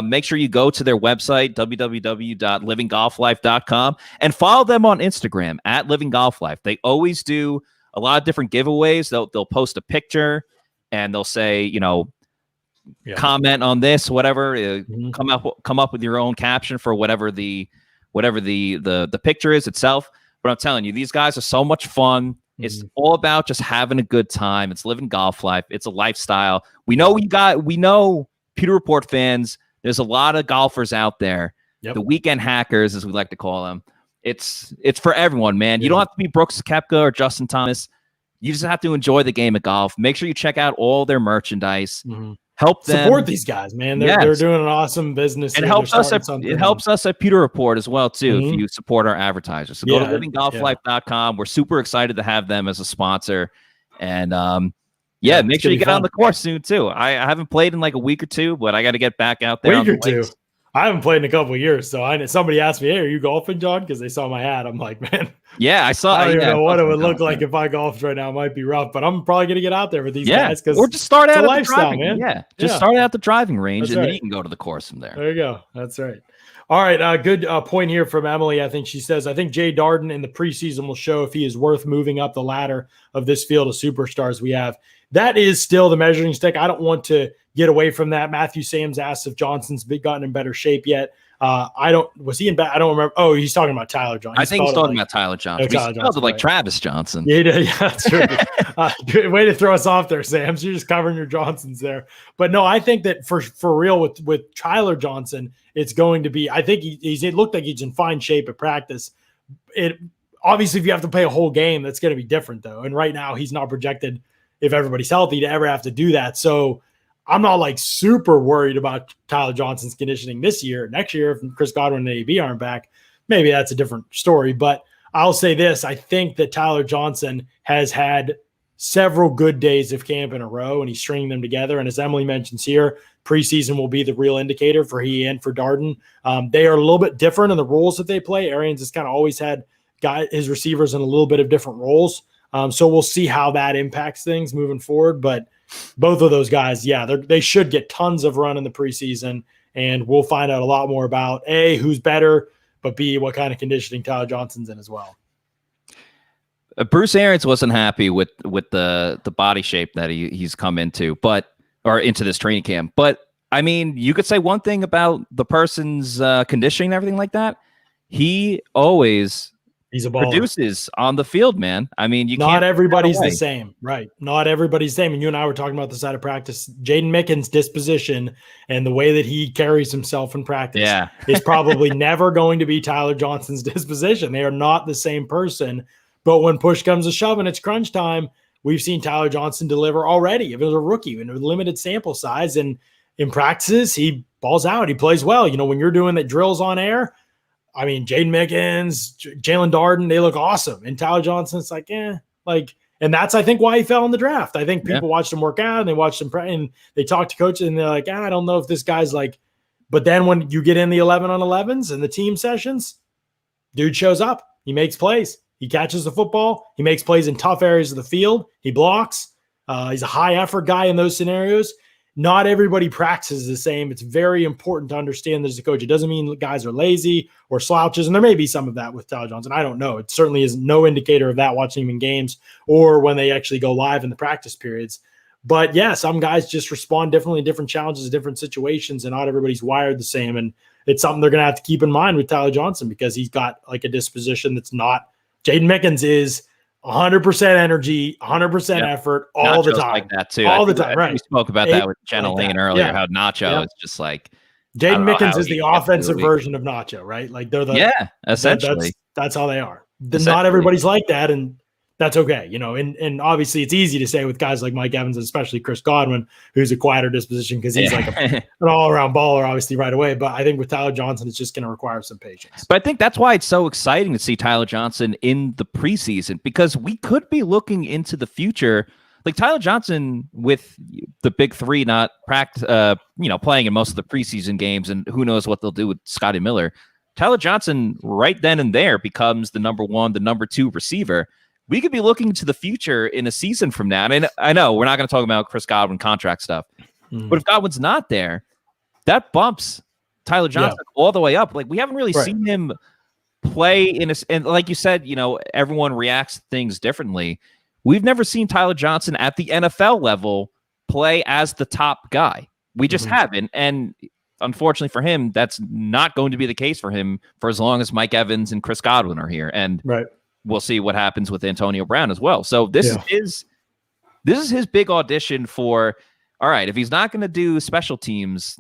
Make sure you go to their website, www.livinggolflife.com, and follow them on Instagram at Living Golf Life. They always do a lot of different giveaways. They'll post a picture and they'll say, comment on this, whatever. Come up with your own caption for whatever the picture is itself. But I'm telling you, these guys are so much fun. It's all about just having a good time. It's living golf life. It's a lifestyle. We know Pewter Report fans, there's a lot of golfers out there. The weekend hackers, as we like to call them. It's for everyone, man. You don't have to be Brooks Koepka or Justin Thomas. You just have to enjoy the game of golf. Make sure you check out all their merchandise. Help them support these guys, man. They're doing an awesome business. It helps us. It helps us at Pewter Report as well too. If you support our advertisers, so go to livinggolflife.com. We're super excited to have them as a sponsor, and make sure you get on the course soon too. I haven't played in like a week or two, but I got to get back out there. Week or two. I haven't played in a couple of years, so somebody asked me, "Hey, are you golfing, John?" Because they saw my hat. I'm like, man, I saw. I don't even know what it would look like if I golfed right now. It might be rough, but I'm probably gonna get out there with these guys because or just start out at the driving, man. Start out the driving range, and then you can go to the course from there. There you go. That's right. All right, good point here from Emily. I think she says, I think Jay Darden in the preseason will show if he is worth moving up the ladder of this field of superstars we have. That is still the measuring stick. I don't want to get away from that. Matthew Sams asked if Johnson's gotten in better shape yet. Was he in bad? I don't remember. Oh, he's talking about Tyler Johnson. I think he's talking about Tyler Johnson. He spelled it like Travis Johnson. Yeah, that's true. Good way to throw us off there, Sams. You're just covering your Johnsons there. But no, I think that for real with Tyler Johnson, it's going to be, I think it looked like he's in fine shape at practice. Obviously, if you have to play a whole game, that's going to be different though. And right now he's not projected, if everybody's healthy, to ever have to do that. So I'm not like super worried about Tyler Johnson's conditioning this year. Next year, if Chris Godwin and AB aren't back, maybe that's a different story. But I'll say this. I think that Tyler Johnson has had several good days of camp in a row, and he's stringing them together. And as Emily mentions here, preseason will be the real indicator for he and for Darden. They are a little bit different in the roles that they play. Arians has kind of always had his receivers in a little bit of different roles. So we'll see how that impacts things moving forward. But both of those guys, they should get tons of run in the preseason, and we'll find out a lot more about A, who's better, but B, what kind of conditioning Tyler Johnson's in as well. Bruce Arians wasn't happy with the body shape that he's come into, or into this training camp. But I mean, you could say one thing about the person's conditioning and everything like that. he always He's a baller. Produces on the field, man. I mean, you not can't. Everybody's the same, right? Not everybody's the same. And you and I were talking about this out of practice. Jaden Mickens' disposition and the way that he carries himself in practice is probably never going to be Tyler Johnson's disposition. They are not the same person. But when push comes to shove and it's crunch time, we've seen Tyler Johnson deliver already. If it was a rookie in a limited sample size, and in practices, he balls out. He plays well. You know, when you're doing the drills on air, I mean, Jaden Mickens, Jalen Darden, they look awesome. And Tyler Johnson, it's like, and that's, I think, why he fell in the draft. I think people watched him work out and they watched him and they talked to coaches and they're like, I don't know if this guy's like, but then when you get in the 11-on-11s and the team sessions, dude shows up. He makes plays. He catches the football. He makes plays in tough areas of the field. He blocks. He's a high effort guy in those scenarios. Not everybody practices the same. It's very important to understand that as a coach. It doesn't mean guys are lazy or slouches, and there may be some of that with Tyler Johnson. I don't know. It certainly is no indicator of that watching him in games or when they actually go live in the practice periods. But yeah, some guys just respond differently to different challenges, different situations, and not everybody's wired the same. And it's something they're going to have to keep in mind with Tyler Johnson because he's got like a disposition that's not – Jaden Mickens is – 100% energy, 100% effort all the time. Like that too. All the time, right? We spoke about that with Jenna Lane earlier, how Nacho is just like Jaden Mickens is the offensive version of Nacho, right? Like they're the essentially. That's how they are. Not everybody's like that, and that's okay, you know. And obviously, it's easy to say with guys like Mike Evans, and especially Chris Godwin, who's a quieter disposition because he's like an all-around baller, obviously, right away. But I think with Tyler Johnson, it's just going to require some patience. But I think that's why it's so exciting to see Tyler Johnson in the preseason because we could be looking into the future. Like Tyler Johnson with the big three not playing in most of the preseason games, and who knows what they'll do with Scotty Miller. Tyler Johnson right then and there becomes the number one, the number two receiver. We could be looking to the future in a season from now. And I know we're not going to talk about Chris Godwin contract stuff, but if Godwin's not there, that bumps Tyler Johnson all the way up. Like we haven't really seen him play and like you said, you know, everyone reacts to things differently. We've never seen Tyler Johnson at the NFL level play as the top guy. We just haven't. And unfortunately for him, that's not going to be the case for him for as long as Mike Evans and Chris Godwin are here. And we'll see what happens with Antonio Brown as well. So this is his big audition for, all right, if he's not going to do special teams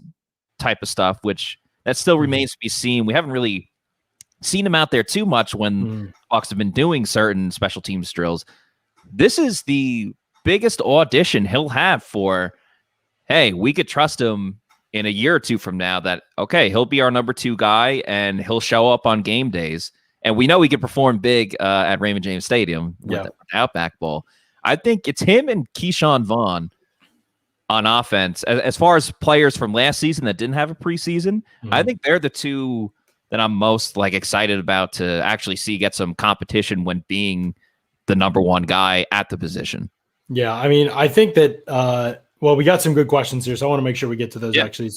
type of stuff, which that still remains to be seen. We haven't really seen him out there too much when Bucs have been doing certain special teams drills. This is the biggest audition he'll have for, hey, we could trust him in a year or two from now that, okay, he'll be our number two guy and he'll show up on game days. And we know he can perform big at Raymond James Stadium with the Outback Bowl. I think it's him and Keyshawn Vaughn on offense. As far as players from last season that didn't have a preseason, I think they're the two that I'm most excited about to actually see get some competition when being the number one guy at the position. Yeah, I mean, I think that we got some good questions here, so I want to make sure we get to those actually.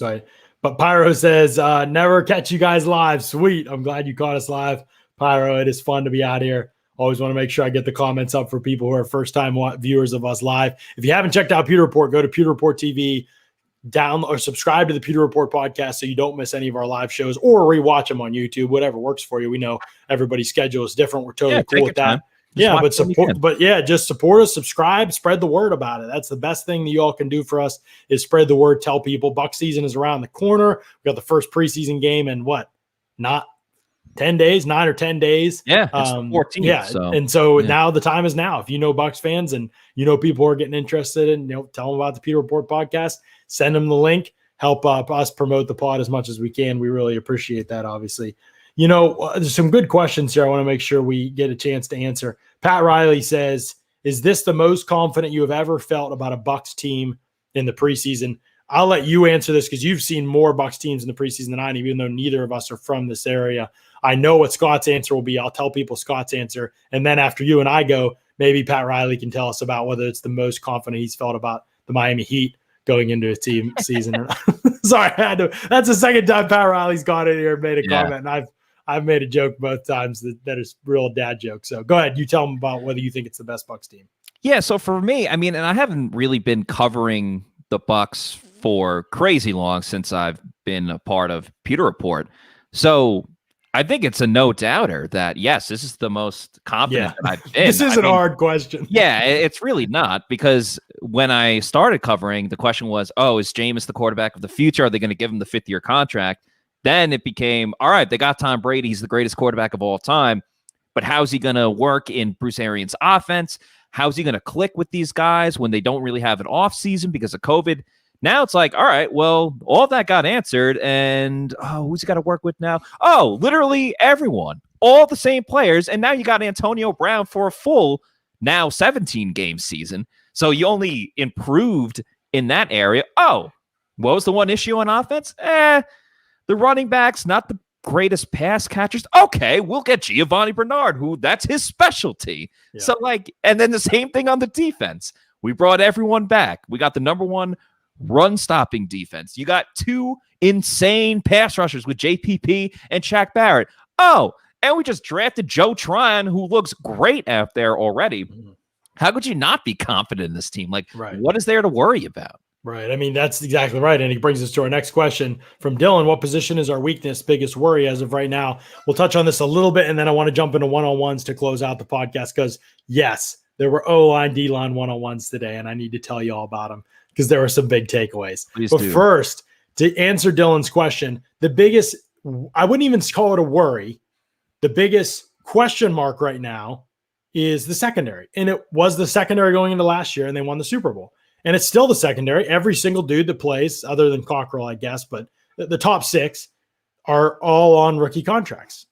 But Pyro says, never catch you guys live. Sweet. I'm glad you caught us live. Pyro, it is fun to be out here. Always want to make sure I get the comments up for people who are first-time viewers of us live. If you haven't checked out Pewter Report, go to Pewter Report TV, download or subscribe to the Pewter Report podcast so you don't miss any of our live shows or rewatch them on YouTube, whatever works for you. We know everybody's schedule is different. We're totally cool with that. Just support us, subscribe, spread the word about it. That's the best thing that you all can do for us is spread the word, tell people. Bucs season is around the corner. We got the first preseason game in 9 or 10 days. Yeah. It's the 14th. Yeah. And so now the time is now. If you know Bucs fans and you know people are getting interested in, tell them about the Pewter Report podcast, send them the link, help us promote the pod as much as we can. We really appreciate that, obviously. There's some good questions here I want to make sure we get a chance to answer. Pat Riley says, is this the most confident you have ever felt about a Bucs team in the preseason? I'll let you answer this because you've seen more Bucs teams in the preseason than I have, even though neither of us are from this area. I know what Scott's answer will be. I'll tell people Scott's answer. And then after you and I go, maybe Pat Riley can tell us about whether it's the most confident he's felt about the Miami Heat going into a team season or not. Sorry, that's the second time Pat Riley's gone in here and made a comment. And I've made a joke both times that is real dad joke. So go ahead. You tell them about whether you think it's the best Bucs team. Yeah. So for me, I mean, and I haven't really been covering the Bucs for crazy long since I've been a part of Pewter Report. So I think it's a no doubter that, yes, this is the most confident that I've been. This is a hard question. Yeah, it's really not, because when I started covering, the question was, oh, is Jameis the quarterback of the future? Are they going to give him the 5th-year contract? Then it became, all right, they got Tom Brady. He's the greatest quarterback of all time. But how's he going to work in Bruce Arians' offense? How's he going to click with these guys when they don't really have an off season because of COVID? Now it's like, all right, well, all that got answered. And who's he got to work with now? Oh, literally everyone, all the same players. And now you got Antonio Brown for a full now 17-game season. So you only improved in that area. Oh, what was the one issue on offense? The running backs, not the greatest pass catchers. Okay, we'll get Giovanni Bernard, who that's his specialty. Yeah. So and then the same thing on the defense. We brought everyone back. We got the number 1 run stopping defense. You got 2 insane pass rushers with JPP and Shaq Barrett. Oh, and we just drafted Joe Tryon, who looks great out there already. Mm-hmm. How could you not be confident in this team? What is there to worry about? Right. I mean, that's exactly right. And it brings us to our next question from Dylan. What position is our weakness, biggest worry as of right now? We'll touch on this a little bit, and then I want to jump into one-on-ones to close out the podcast because, yes, there were O-line, D-line one-on-ones today, and I need to tell you all about them because there were some big takeaways. But first, to answer Dylan's question, the biggest – I wouldn't even call it a worry. The biggest question mark right now is the secondary. And it was the secondary going into last year, and they won the Super Bowl. And it's still the secondary. Every single dude that plays, other than Cockrell, I guess, but the top 6 are all on rookie contracts.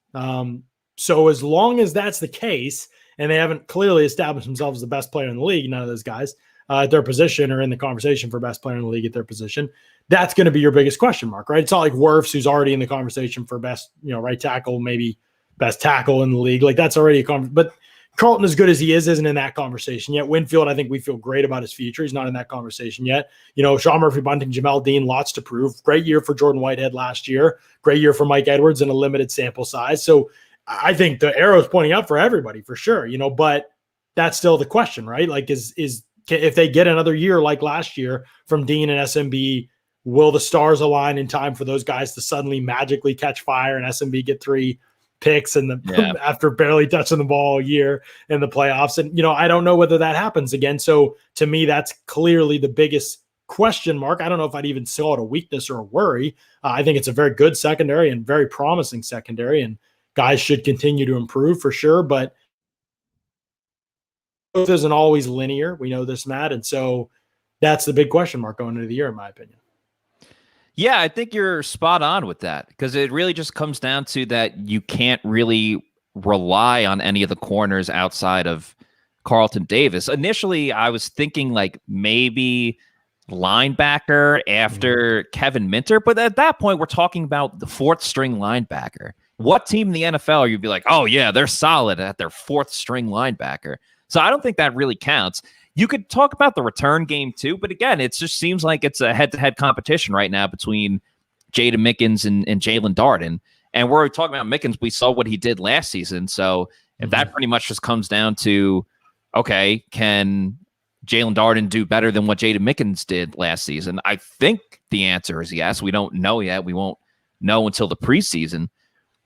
So as long as that's the case, and they haven't clearly established themselves as the best player in the league, none of those guys at their position are in the conversation for best player in the league at their position, that's going to be your biggest question mark, right? It's not like Wirfs, who's already in the conversation for best, right tackle, maybe best tackle in the league. That's already a conversation. But Carlton, as good as he is, isn't in that conversation yet. Winfield, I think we feel great about his future. He's not in that conversation yet. Sean Murphy-Bunting, Jamel Dean, lots to prove. Great year for Jordan Whitehead last year. Great year for Mike Edwards in a limited sample size. So I think the arrow is pointing up for everybody for sure, but that's still the question, right? If they get another year like last year from Dean and SMB, will the stars align in time for those guys to suddenly magically catch fire and SMB get 3 picks after barely touching the ball all year in the playoffs? And, I don't know whether that happens again. So to me, that's clearly the biggest question mark. I don't know if I'd even call it a weakness or a worry. I think it's a very good secondary and very promising secondary, and guys should continue to improve for sure. But growth isn't always linear. We know this, Matt. And so that's the big question mark going into the year, in my opinion. Yeah, I think you're spot on with that, because it really just comes down to that you can't really rely on any of the corners outside of Carlton Davis. Initially, I was thinking maybe linebacker after Kevin Minter, but at that point, we're talking about the 4th-string linebacker. What team in the NFL you'd be like, oh, yeah, they're solid at their 4th-string linebacker? So I don't think that really counts. You could talk about the return game too, but again, it just seems like it's a head-to-head competition right now between Jaden Mickens and Jalen Darden. And we're talking about Mickens. We saw what he did last season. So if that pretty much just comes down to, okay, can Jalen Darden do better than what Jaden Mickens did last season? I think the answer is yes. We don't know yet. We won't know until the preseason.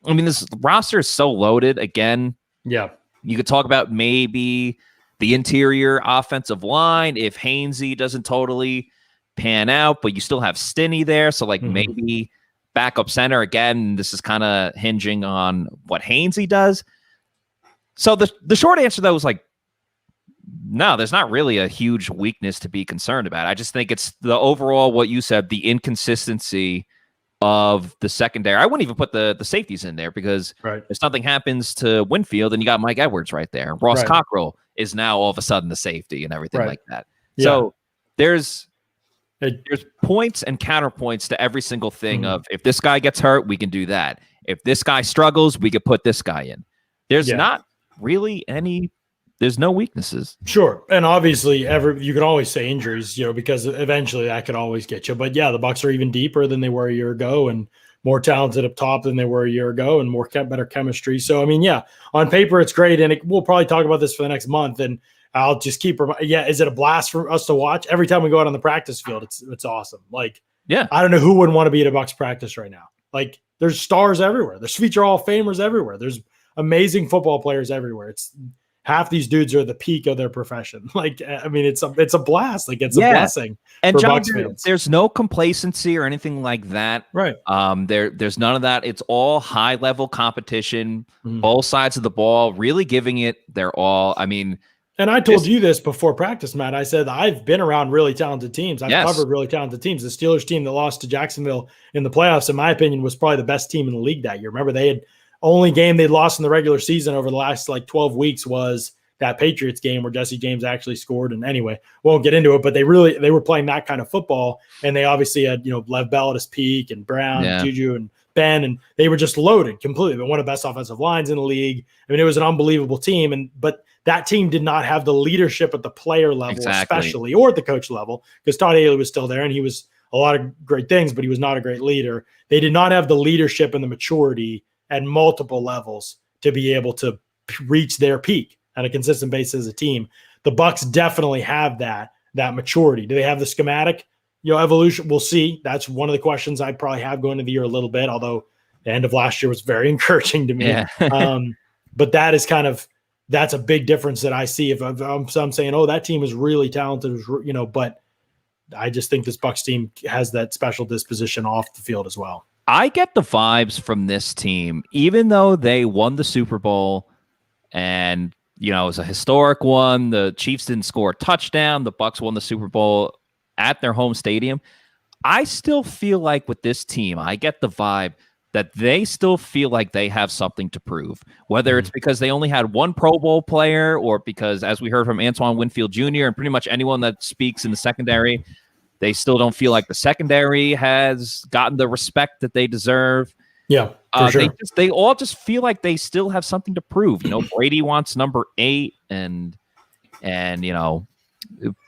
I mean, this roster is so loaded. Again, yeah, you could talk about maybe the interior offensive line if Hainsey doesn't totally pan out, but you still have Stinney there. So maybe backup center again. This is kind of hinging on what Hainsey does. So the short answer though is no, there's not really a huge weakness to be concerned about. I just think it's the overall, what you said, the inconsistency of the secondary. I wouldn't even put the safeties in there because if something happens to Winfield, and you got Mike Edwards right there. Ross Cockrell is now all of a sudden the safety and everything like that. Yeah. So there's points and counterpoints to every single thing of, if this guy gets hurt, we can do that. If this guy struggles, we could put this guy in. There's not really there's no weaknesses. Sure. And obviously you can always say injuries, because eventually that could always get you. But yeah, the Bucs are even deeper than they were a year ago, and more talented up top than they were a year ago, and better chemistry. So, I mean, yeah, on paper, it's great. And we'll probably talk about this for the next month. And I'll just keep is it a blast for us to watch? Every time we go out on the practice field, it's awesome. I don't know who wouldn't want to be at a Bucs practice right now. There's stars everywhere. There's future Hall of Famers everywhere. There's amazing football players everywhere. It's half these dudes are at the peak of their profession. Like, I mean, it's a blast. Like, it's a blessing and for John, Bucs fans. There's no complacency or anything like that. Right. There's none of that. It's all high level competition, both sides of the ball, really giving it their all. I mean, and I told you this before practice, Matt. I said, I've been around really talented teams. I've covered really talented teams. The Steelers team that lost to Jacksonville in the playoffs, in my opinion, was probably the best team in the league that year. Remember, they had only game they'd lost in the regular season over the last 12 weeks was that Patriots game where Jesse James actually scored. And anyway, won't get into it, but they were playing that kind of football. And they obviously had, Lev Bell at his peak and Brown, and Juju and Ben, and they were just loaded completely. But one of the best offensive lines in the league. I mean, it was an unbelievable team. But that team did not have the leadership at the player level, especially, or at the coach level, because Todd Haley was still there and he was a lot of great things, but he was not a great leader. They did not have the leadership and the maturity at multiple levels to be able to reach their peak on a consistent basis as a team. The Bucs definitely have that maturity. Do they have the schematic, evolution? We'll see. That's one of the questions I probably have going into the year a little bit, although the end of last year was very encouraging to me. Yeah. But that is that's a big difference that I see. If I'm saying, oh, that team is really talented, but I just think this Bucs team has that special disposition off the field as well. I get the vibes from this team, even though they won the Super Bowl and, it was a historic one. The Chiefs didn't score a touchdown. The Bucs won the Super Bowl at their home stadium. I still feel like with this team, I get the vibe that they still feel like they have something to prove, whether it's because they only had one Pro Bowl player or because, as we heard from Antoine Winfield Jr. and pretty much anyone that speaks in the secondary, they still don't feel like the secondary has gotten the respect that they deserve. Yeah, for sure. They all just feel like they still have something to prove. Brady wants number 8, and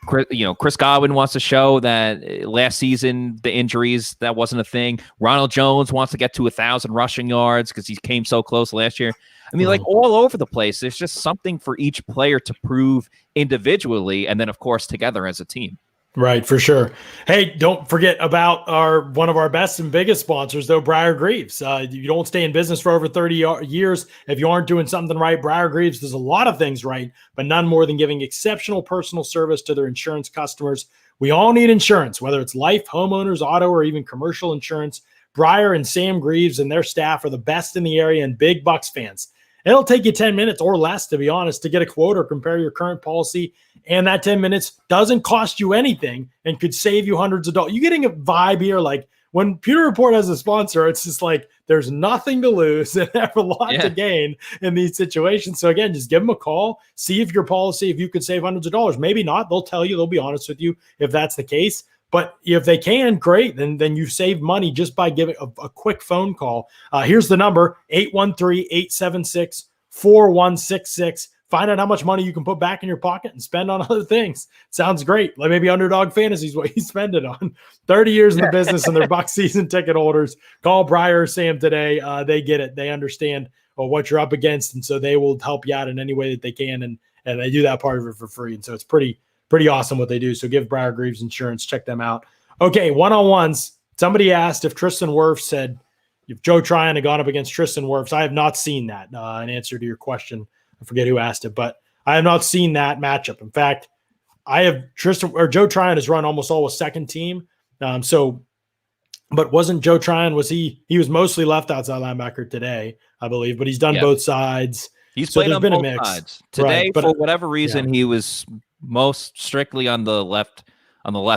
Chris Godwin wants to show that last season the injuries that wasn't a thing. Ronald Jones wants to get to 1,000 rushing yards because he came so close last year. I mean, like all over the place. There's just something for each player to prove individually, and then of course together as a team. Right, for sure. Hey, don't forget about one of our best and biggest sponsors, though, Briar Greaves. You don't stay in business for over 30 years if you aren't doing something right. Briar Greaves does a lot of things right, but none more than giving exceptional personal service to their insurance customers. We all need insurance, whether it's life, homeowners, auto, or even commercial insurance. Briar and Sam Greaves and their staff are the best in the area and big Bucs fans. It'll take you 10 minutes or less, to be honest, to get a quote or compare your current policy. And that 10 minutes doesn't cost you anything and could save you hundreds of dollars. You're getting a vibe here. Like when Pewter Report has a sponsor, it's just like there's nothing to lose and have a lot to gain in these situations. So again, just give them a call, see if your policy, if you could save hundreds of dollars. Maybe not. They'll tell you, they'll be honest with you if that's the case. But if they can, great. Then you save money just by giving a quick phone call. Here's the number, 813-876-4166. Find out how much money you can put back in your pocket and spend on other things. Sounds great. Like maybe Underdog Fantasy is what you spend it on. 30 years in the business and they're Bucs season ticket holders. Call Briar or Sam today. They get it. They understand what you're up against, and so they will help you out in any way that they can, and they do that part of it for free. And so it's pretty awesome what they do. So give Briar Greaves Insurance. Check them out. Okay, one-on-ones. Somebody asked if Tristan Wirfs said if Joe Tryon had gone up against Tristan Wirfs. I have not seen that in answer to your question. I forget who asked it, but I have not seen that matchup. In fact, I have Joe Tryon has run almost always second team. But wasn't Joe Tryon, he was mostly left outside linebacker today, I believe, but he's done both sides. He's played on both sides. Today, right, for whatever reason, he was most strictly on the left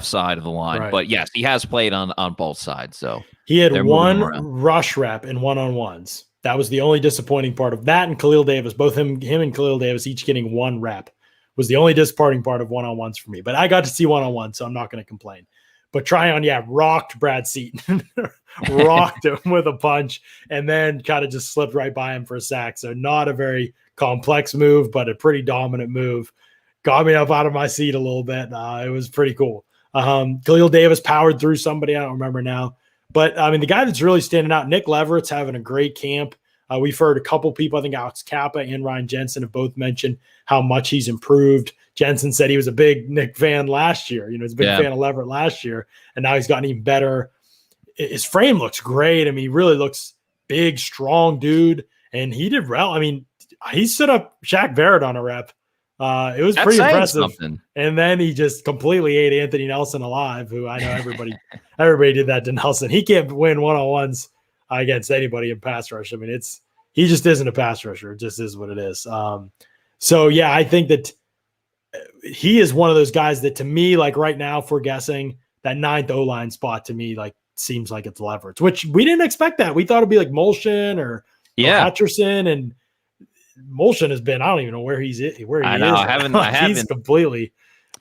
side of the line. Right. But yes, he has played on both sides. So he had one rush rep in one-on-ones. That was the only disappointing part of that. And Khalil Davis, both him and Khalil Davis, each getting one rep, was the only disappointing part of one-on-ones for me. But I got to see one-on-one, so I'm not going to complain. But Tryon, rocked Brad Seaton, rocked him with a punch, and then kind of just slipped right by him for a sack. So not a very complex move, but a pretty dominant move. Got me up out of my seat a little bit. It was pretty cool. Khalil Davis powered through somebody. I don't remember now. But, I mean, the guy that's really standing out, Nick Leverett's having a great camp. We've heard a couple people, I think Alex Kappa and Ryan Jensen have both mentioned how much he's improved. Jensen said he was a big Nick fan last year. He's a big fan of Leverett last year, and now he's gotten even better. His frame looks great. I mean, he really looks big, strong dude, and he did well. I mean, he stood up Shaq Barrett on a rep. It was pretty impressive. Something. And then he just completely ate Anthony Nelson alive, who I know everybody did that to Nelson. He can't win one-on-ones against anybody in pass rush. I mean, he just isn't a pass rusher. It just is what it is. So yeah, I think that he is one of those guys that, to me, like right now, if we're guessing, that 9th O-line spot to me like seems like it's Leverett, which we didn't expect that. We thought it'd be like Molson or Hutcherson, and Molson has been, I don't even know where he's at. I know. I haven't. He's completely,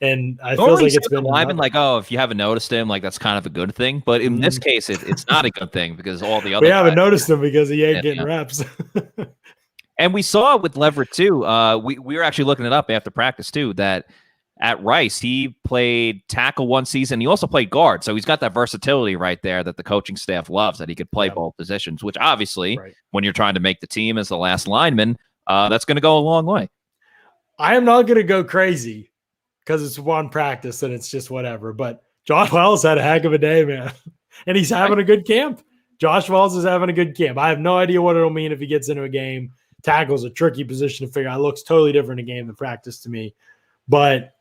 and I feel like it's been live. Like, oh, if you haven't noticed him, like that's kind of a good thing. But in this case, it's not a good thing because all the other we haven't noticed him because he ain't getting reps. And we saw it with Leverett too. We were actually looking it up after practice too, that at Rice, he played tackle one season. He also played guard. So he's got that versatility right there that the coaching staff loves, that he could play both positions, which obviously when you're trying to make the team as the last lineman, that's going to go a long way. I am not going to go crazy because it's one practice and it's just whatever. But Josh Wells had a heck of a day, man. And he's having a good camp. Josh Wells is having a good camp. I have no idea what it'll mean if he gets into a game. Tackle's a tricky position to figure out. It looks totally different in game than practice to me. But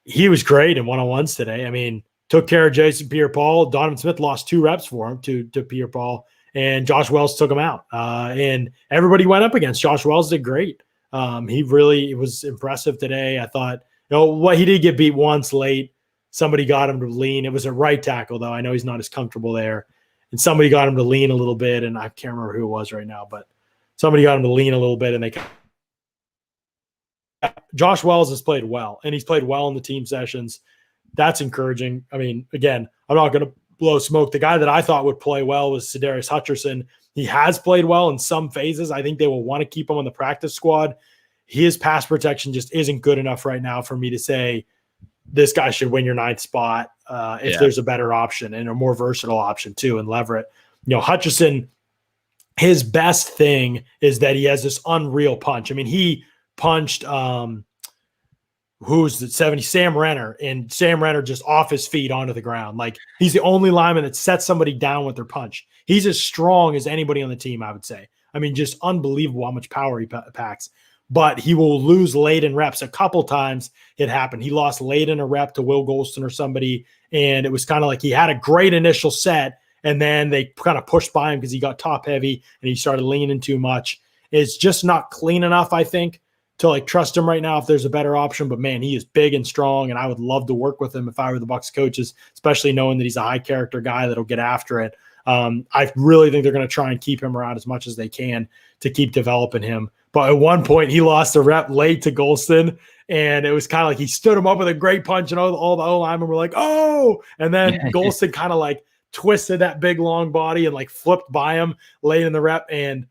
he was great in one-on-ones today. I mean, took care of Jason Pierre-Paul. Donovan Smith lost 2 reps for him to Pierre-Paul, and Josh Wells took him out. And everybody went up against Josh Wells. Did great. He really was impressive today. I thought, what he did get beat once late. Somebody got him to lean. It was a right tackle, though. I know he's not as comfortable there. And somebody got him to lean a little bit, and I can't remember who it was right now, but somebody got him to lean a little bit, and they Josh Wells has played well, and he's played well in the team sessions. That's encouraging. I mean, again, I'm not going to blow smoke. The guy that I thought would play well was Sedarius Hutcherson. He has played well in some phases. I think they will want to keep him on the practice squad. His pass protection just isn't good enough right now for me to say this guy should win your 9th spot if there's a better option and a more versatile option too in Leverett. Hutcherson, his best thing is that he has this unreal punch. I mean, he punched who's the 70 Sam Renner, and Sam Renner just off his feet onto the ground. Like, he's the only lineman that sets somebody down with their punch. He's as strong as anybody on the team, I would say. I mean, just unbelievable how much power he packs. But he will lose late in reps. A couple times it happened. He lost late in a rep to Will Golston or somebody, and it was kind of like he had a great initial set, and then they kind of pushed by him because he got top heavy and he started leaning too much. It's just not clean enough, I think, to like trust him right now if there's a better option. But man, he is big and strong, and I would love to work with him if I were the Bucs coaches, especially knowing that he's a high character guy that'll get after it. I really think they're going to try and keep him around as much as they can to keep developing him. But at one point he lost a rep late to Golston, and it was kind of like he stood him up with a great punch, and all the O-linemen were like, oh, and then Golston kind of like twisted that big long body and like flipped by him late in the rep, and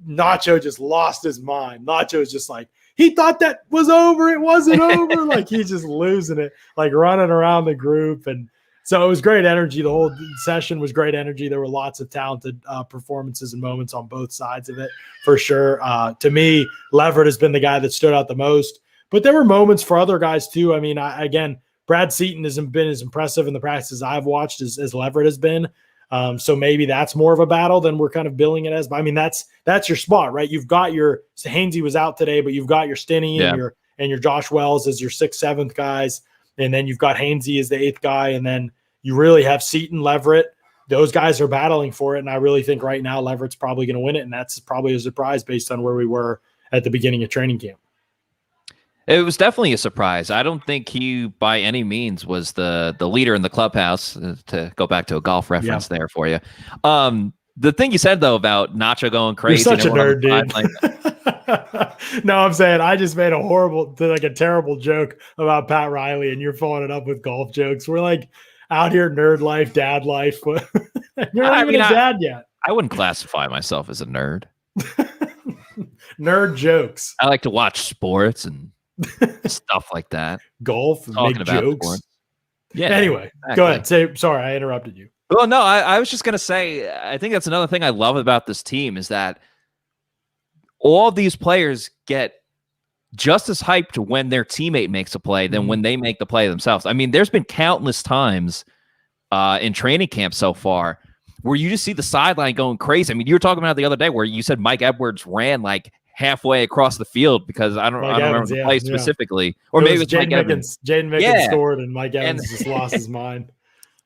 Nacho just lost his mind. Nacho's just like, he thought that was over. It wasn't over. Like, he's just losing it, like running around the group. And so it was great energy. The whole session was great energy. There were lots of talented performances and moments on both sides of it, for sure. To me, Leverett has been the guy that stood out the most, but there were moments for other guys too. I mean, again, Brad Seaton hasn't been as impressive in the practices I've watched as Leverett has been. So maybe that's more of a battle than we're kind of billing it as. But I mean, that's your spot, right? You've got your Hainsey was out today, but you've got your Stinney and your Josh Wells as your 6th, 7th guys. And then you've got Hainsey as the 8th guy. And then you really have Seaton, Leverett. Those guys are battling for it. And I really think right now Leverett's probably going to win it. And that's probably a surprise based on where we were at the beginning of training camp. It was definitely a surprise. I don't think he, by any means, was the leader in the clubhouse, to go back to a golf reference there for you. The thing you said, though, about Nacho going crazy. You're such a nerd, dude. No, I'm saying I just made a terrible joke about Pat Riley, and you're following it up with golf jokes. We're like out here nerd life, dad life. You're not even a dad yet. I wouldn't classify myself as a nerd. Nerd jokes. I like to watch sports and stuff like that. Golf and make jokes. Sports. Yeah. Anyway, exactly. Go ahead. Sorry, I interrupted you. Well, no, I was just going to say, I think that's another thing I love about this team is that all these players get just as hyped when their teammate makes a play than when they make the play themselves. I mean, there's been countless times in training camp so far where you just see the sideline going crazy. I mean, you were talking about the other day where you said Mike Edwards ran like halfway across the field because I don't remember the play specifically. Or maybe it's Mike Evans. Jaden Mickens scored and Mike Evans just lost his mind.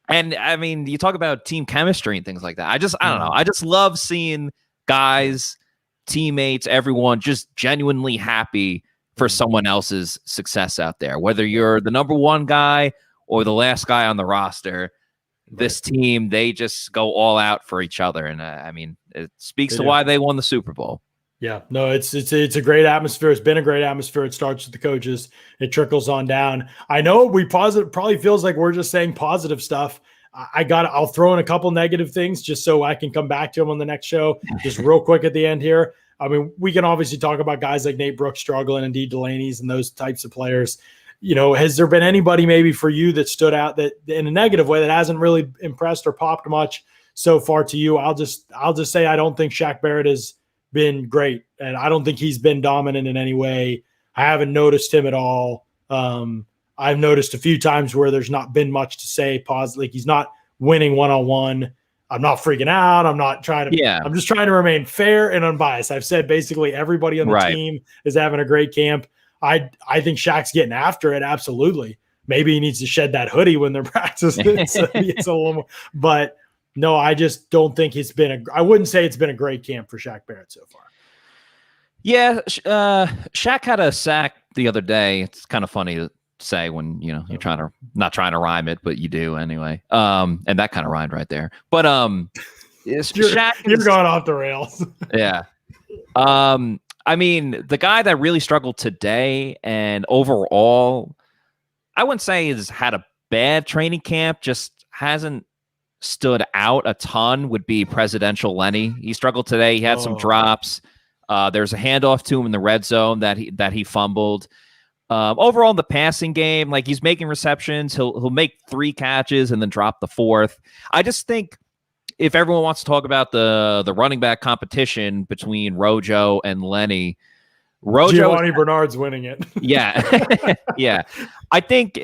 And I mean, you talk about team chemistry and things like that. I don't know. I just love seeing guys, teammates, everyone just genuinely happy for someone else's success out there. Whether you're the number one guy or the last guy on the roster, this team, they just go all out for each other. And I mean, it speaks to why they won the Super Bowl. Yeah, no, it's a great atmosphere. It's been a great atmosphere. It starts with the coaches. It trickles on down. I know probably feels like we're just saying positive stuff. I'll throw in a couple negative things just so I can come back to them on the next show. Just real quick at the end here. I mean, we can obviously talk about guys like Nate Brooks struggling and Dee Delaney's and those types of players. You know, has there been anybody maybe for you that stood out that in a negative way that hasn't really impressed or popped much so far to you? I'll just say I don't think Shaq Barrett has been great, and I don't think he's been dominant in any way. I haven't noticed him at all. I've noticed a few times where there's not been much to say positive. Like he's not winning one-on-one. I'm not freaking out. I'm not trying to. Yeah. I'm just trying to remain fair and unbiased. I've said basically everybody on the team is having a great camp. I think Shaq's getting after it. Absolutely. Maybe he needs to shed that hoodie when they're practicing. So it's a little more, but no, I just don't think I wouldn't say it's been a great camp for Shaq Barrett so far. Yeah. Shaq had a sack the other day. It's kind of funny to say when, you're not trying to rhyme it, but you do anyway. And that kind of rhymed right there. But you're going off the rails. Yeah. I mean, the guy that really struggled today and overall, I wouldn't say has had a bad training camp, just hasn't stood out a ton, would be Presidential Lenny. He struggled today. He had some drops. There's a handoff to him in the red zone that he fumbled. Overall in the passing game, like he's making receptions. He'll make 3 catches and then drop the 4th. I just think if everyone wants to talk about the running back competition between Rojo and Lenny, Giovanni Bernard's winning it. Yeah. Yeah. I think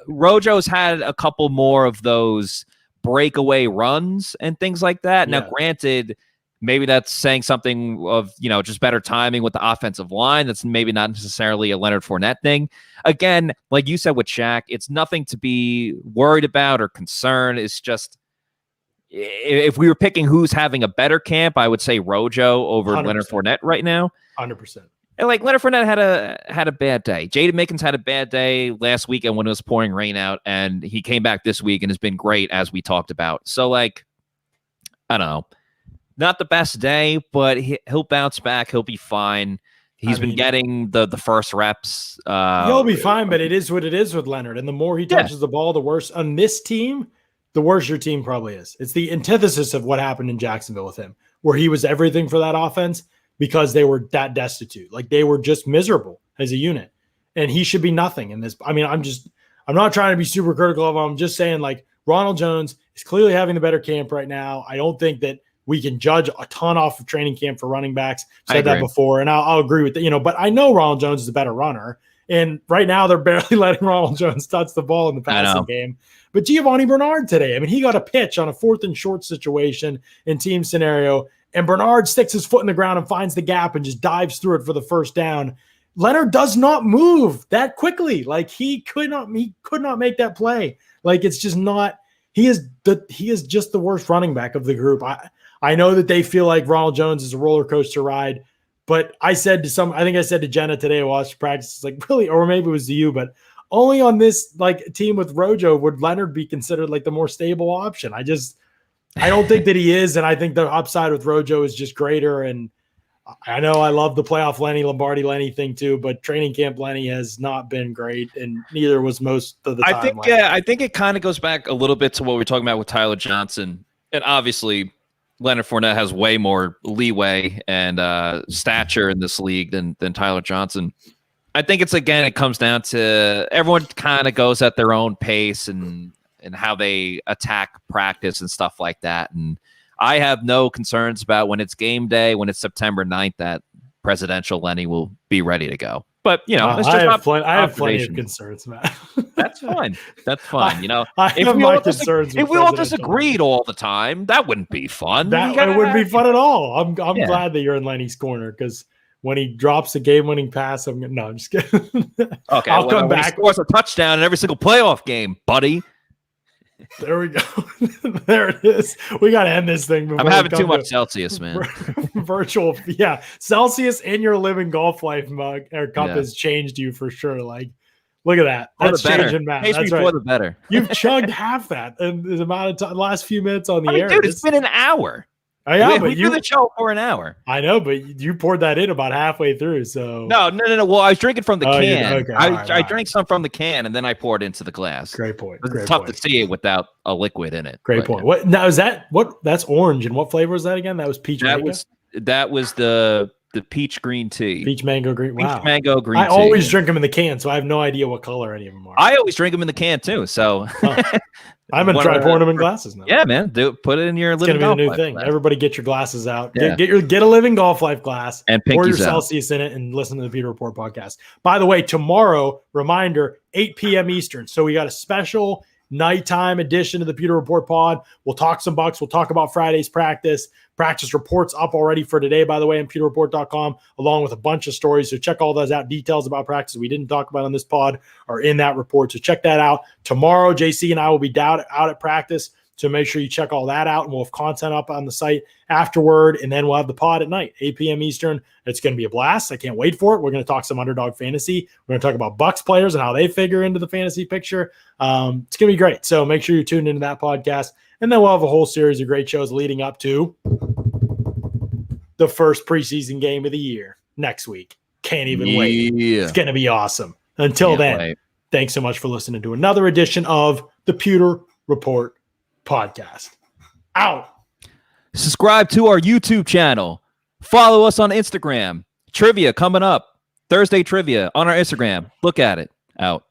Rojo's had a couple more of those breakaway runs and things like that. Yeah. Now, granted, maybe that's saying something of, just better timing with the offensive line. That's maybe not necessarily a Leonard Fournette thing. Again, like you said with Shaq, it's nothing to be worried about or concerned. It's just, if we were picking who's having a better camp, I would say Rojo over 100%. Leonard Fournette right now. 100%. And like Leonard Fournette had a bad day. Jaden Mickens had a bad day last weekend when it was pouring rain out, and he came back this week and has been great, as we talked about. So, like, I don't know. Not the best day, but he'll bounce back. He'll be fine. He's been getting the first reps. He'll be fine, but it is what it is with Leonard. And the more he touches the ball, the worse. On this team, the worse your team probably is. It's the antithesis of what happened in Jacksonville with him, where he was everything for that offense because they were that destitute. Like they were just miserable as a unit. And he should be nothing in this. I mean, I'm not trying to be super critical of him. I'm just saying, like, Ronald Jones is clearly having the better camp right now. I don't think that we can judge a ton off of training camp for running backs. Said that before, and I'll agree with that. But I know Ronald Jones is a better runner. And right now they're barely letting Ronald Jones touch the ball in the passing game. But Giovanni Bernard today, I mean, he got a pitch on a 4th and short situation in team scenario, and Bernard sticks his foot in the ground and finds the gap and just dives through it for the first down. Leonard does not move that quickly. Like he could not make that play. Like it's just not. He is just the worst running back of the group. I know that they feel like Ronald Jones is a roller coaster ride, but I think I said to Jenna today, while I watched practice, like really, or maybe it was to you, but only on this like team with Rojo would Leonard be considered like the more stable option. I don't think that he is, and I think the upside with Rojo is just greater. And I know I love the playoff Lombardi Lenny thing too, but training camp Lenny has not been great, and neither was most of the time. I think it kind of goes back a little bit to what we we're talking about with Tyler Johnson, and obviously Leonard Fournette has way more leeway and stature in this league than Tyler Johnson. I think it comes down to everyone kind of goes at their own pace and how they attack practice and stuff like that. And I have no concerns about when it's game day, when it's September 9th, that Presidential Lenny will be ready to go. But, it's just I have plenty of concerns, Matt. That's fine. That's fine. I have my concerns. If we all disagreed all the time, that wouldn't be fun. It wouldn't be fun at all. I'm glad that you're in Lenny's corner because when he drops a game-winning pass, I'm just kidding. Okay, I'll come back. He scores a touchdown in every single playoff game, buddy. There we go. There it is. We got to end this thing. I'm having too much Celsius, man. Virtual, Celsius in your living golf life mug or cup has changed you for sure. Like, look at that. That's changing, Matt. That's right. For the better. You've chugged half that in the amount of time, last few minutes on the air. Dude, it's been an hour. We do the show for an hour. I know, but you poured that in about halfway through. So no. Well, I was drinking from the can. Okay. I drank some from the can, and then I poured into the glass. Great point. It's tough to see it without a liquid in it. Great point. What now is that? That's orange, and what flavor is that again? That was peach. That was the peach green tea. Peach mango green. Wow. Peach mango green tea. I always drink them in the can, so I have no idea what color any of them are. I always drink them in the can too. So. I'm gonna try pouring them in glasses now. Yeah, man. Put it in your living golf life. It's gonna be the new thing. Glass. Everybody get your glasses out. Yeah. Get a living golf life glass and pour your Celsius in it and listen to the Pewter Report podcast. By the way, tomorrow, reminder, 8 p.m. Eastern. So we got a special nighttime edition of the Pewter Report pod. We'll talk some Bucs. We'll talk about Friday's practice. Practice reports up already for today, by the way, on pewterreport.com, along with a bunch of stories. So check all those out. Details about practice we didn't talk about on this pod are in that report. So check that out. Tomorrow, JC and I will be out at practice. So make sure you check all that out, and we'll have content up on the site afterward, and then we'll have the pod at night, 8 p.m. Eastern. It's going to be a blast. I can't wait for it. We're going to talk some Underdog fantasy. We're going to talk about Bucs players and how they figure into the fantasy picture. It's going to be great. So make sure you're tuned into that podcast, and then we'll have a whole series of great shows leading up to the first preseason game of the year next week. Can't even wait. It's going to be awesome. Until then, thanks so much for listening to another edition of the Pewter Report podcast. Out. Subscribe to our YouTube channel. Follow us on Instagram. Trivia coming up. Thursday trivia on our Instagram. Look at it. Out.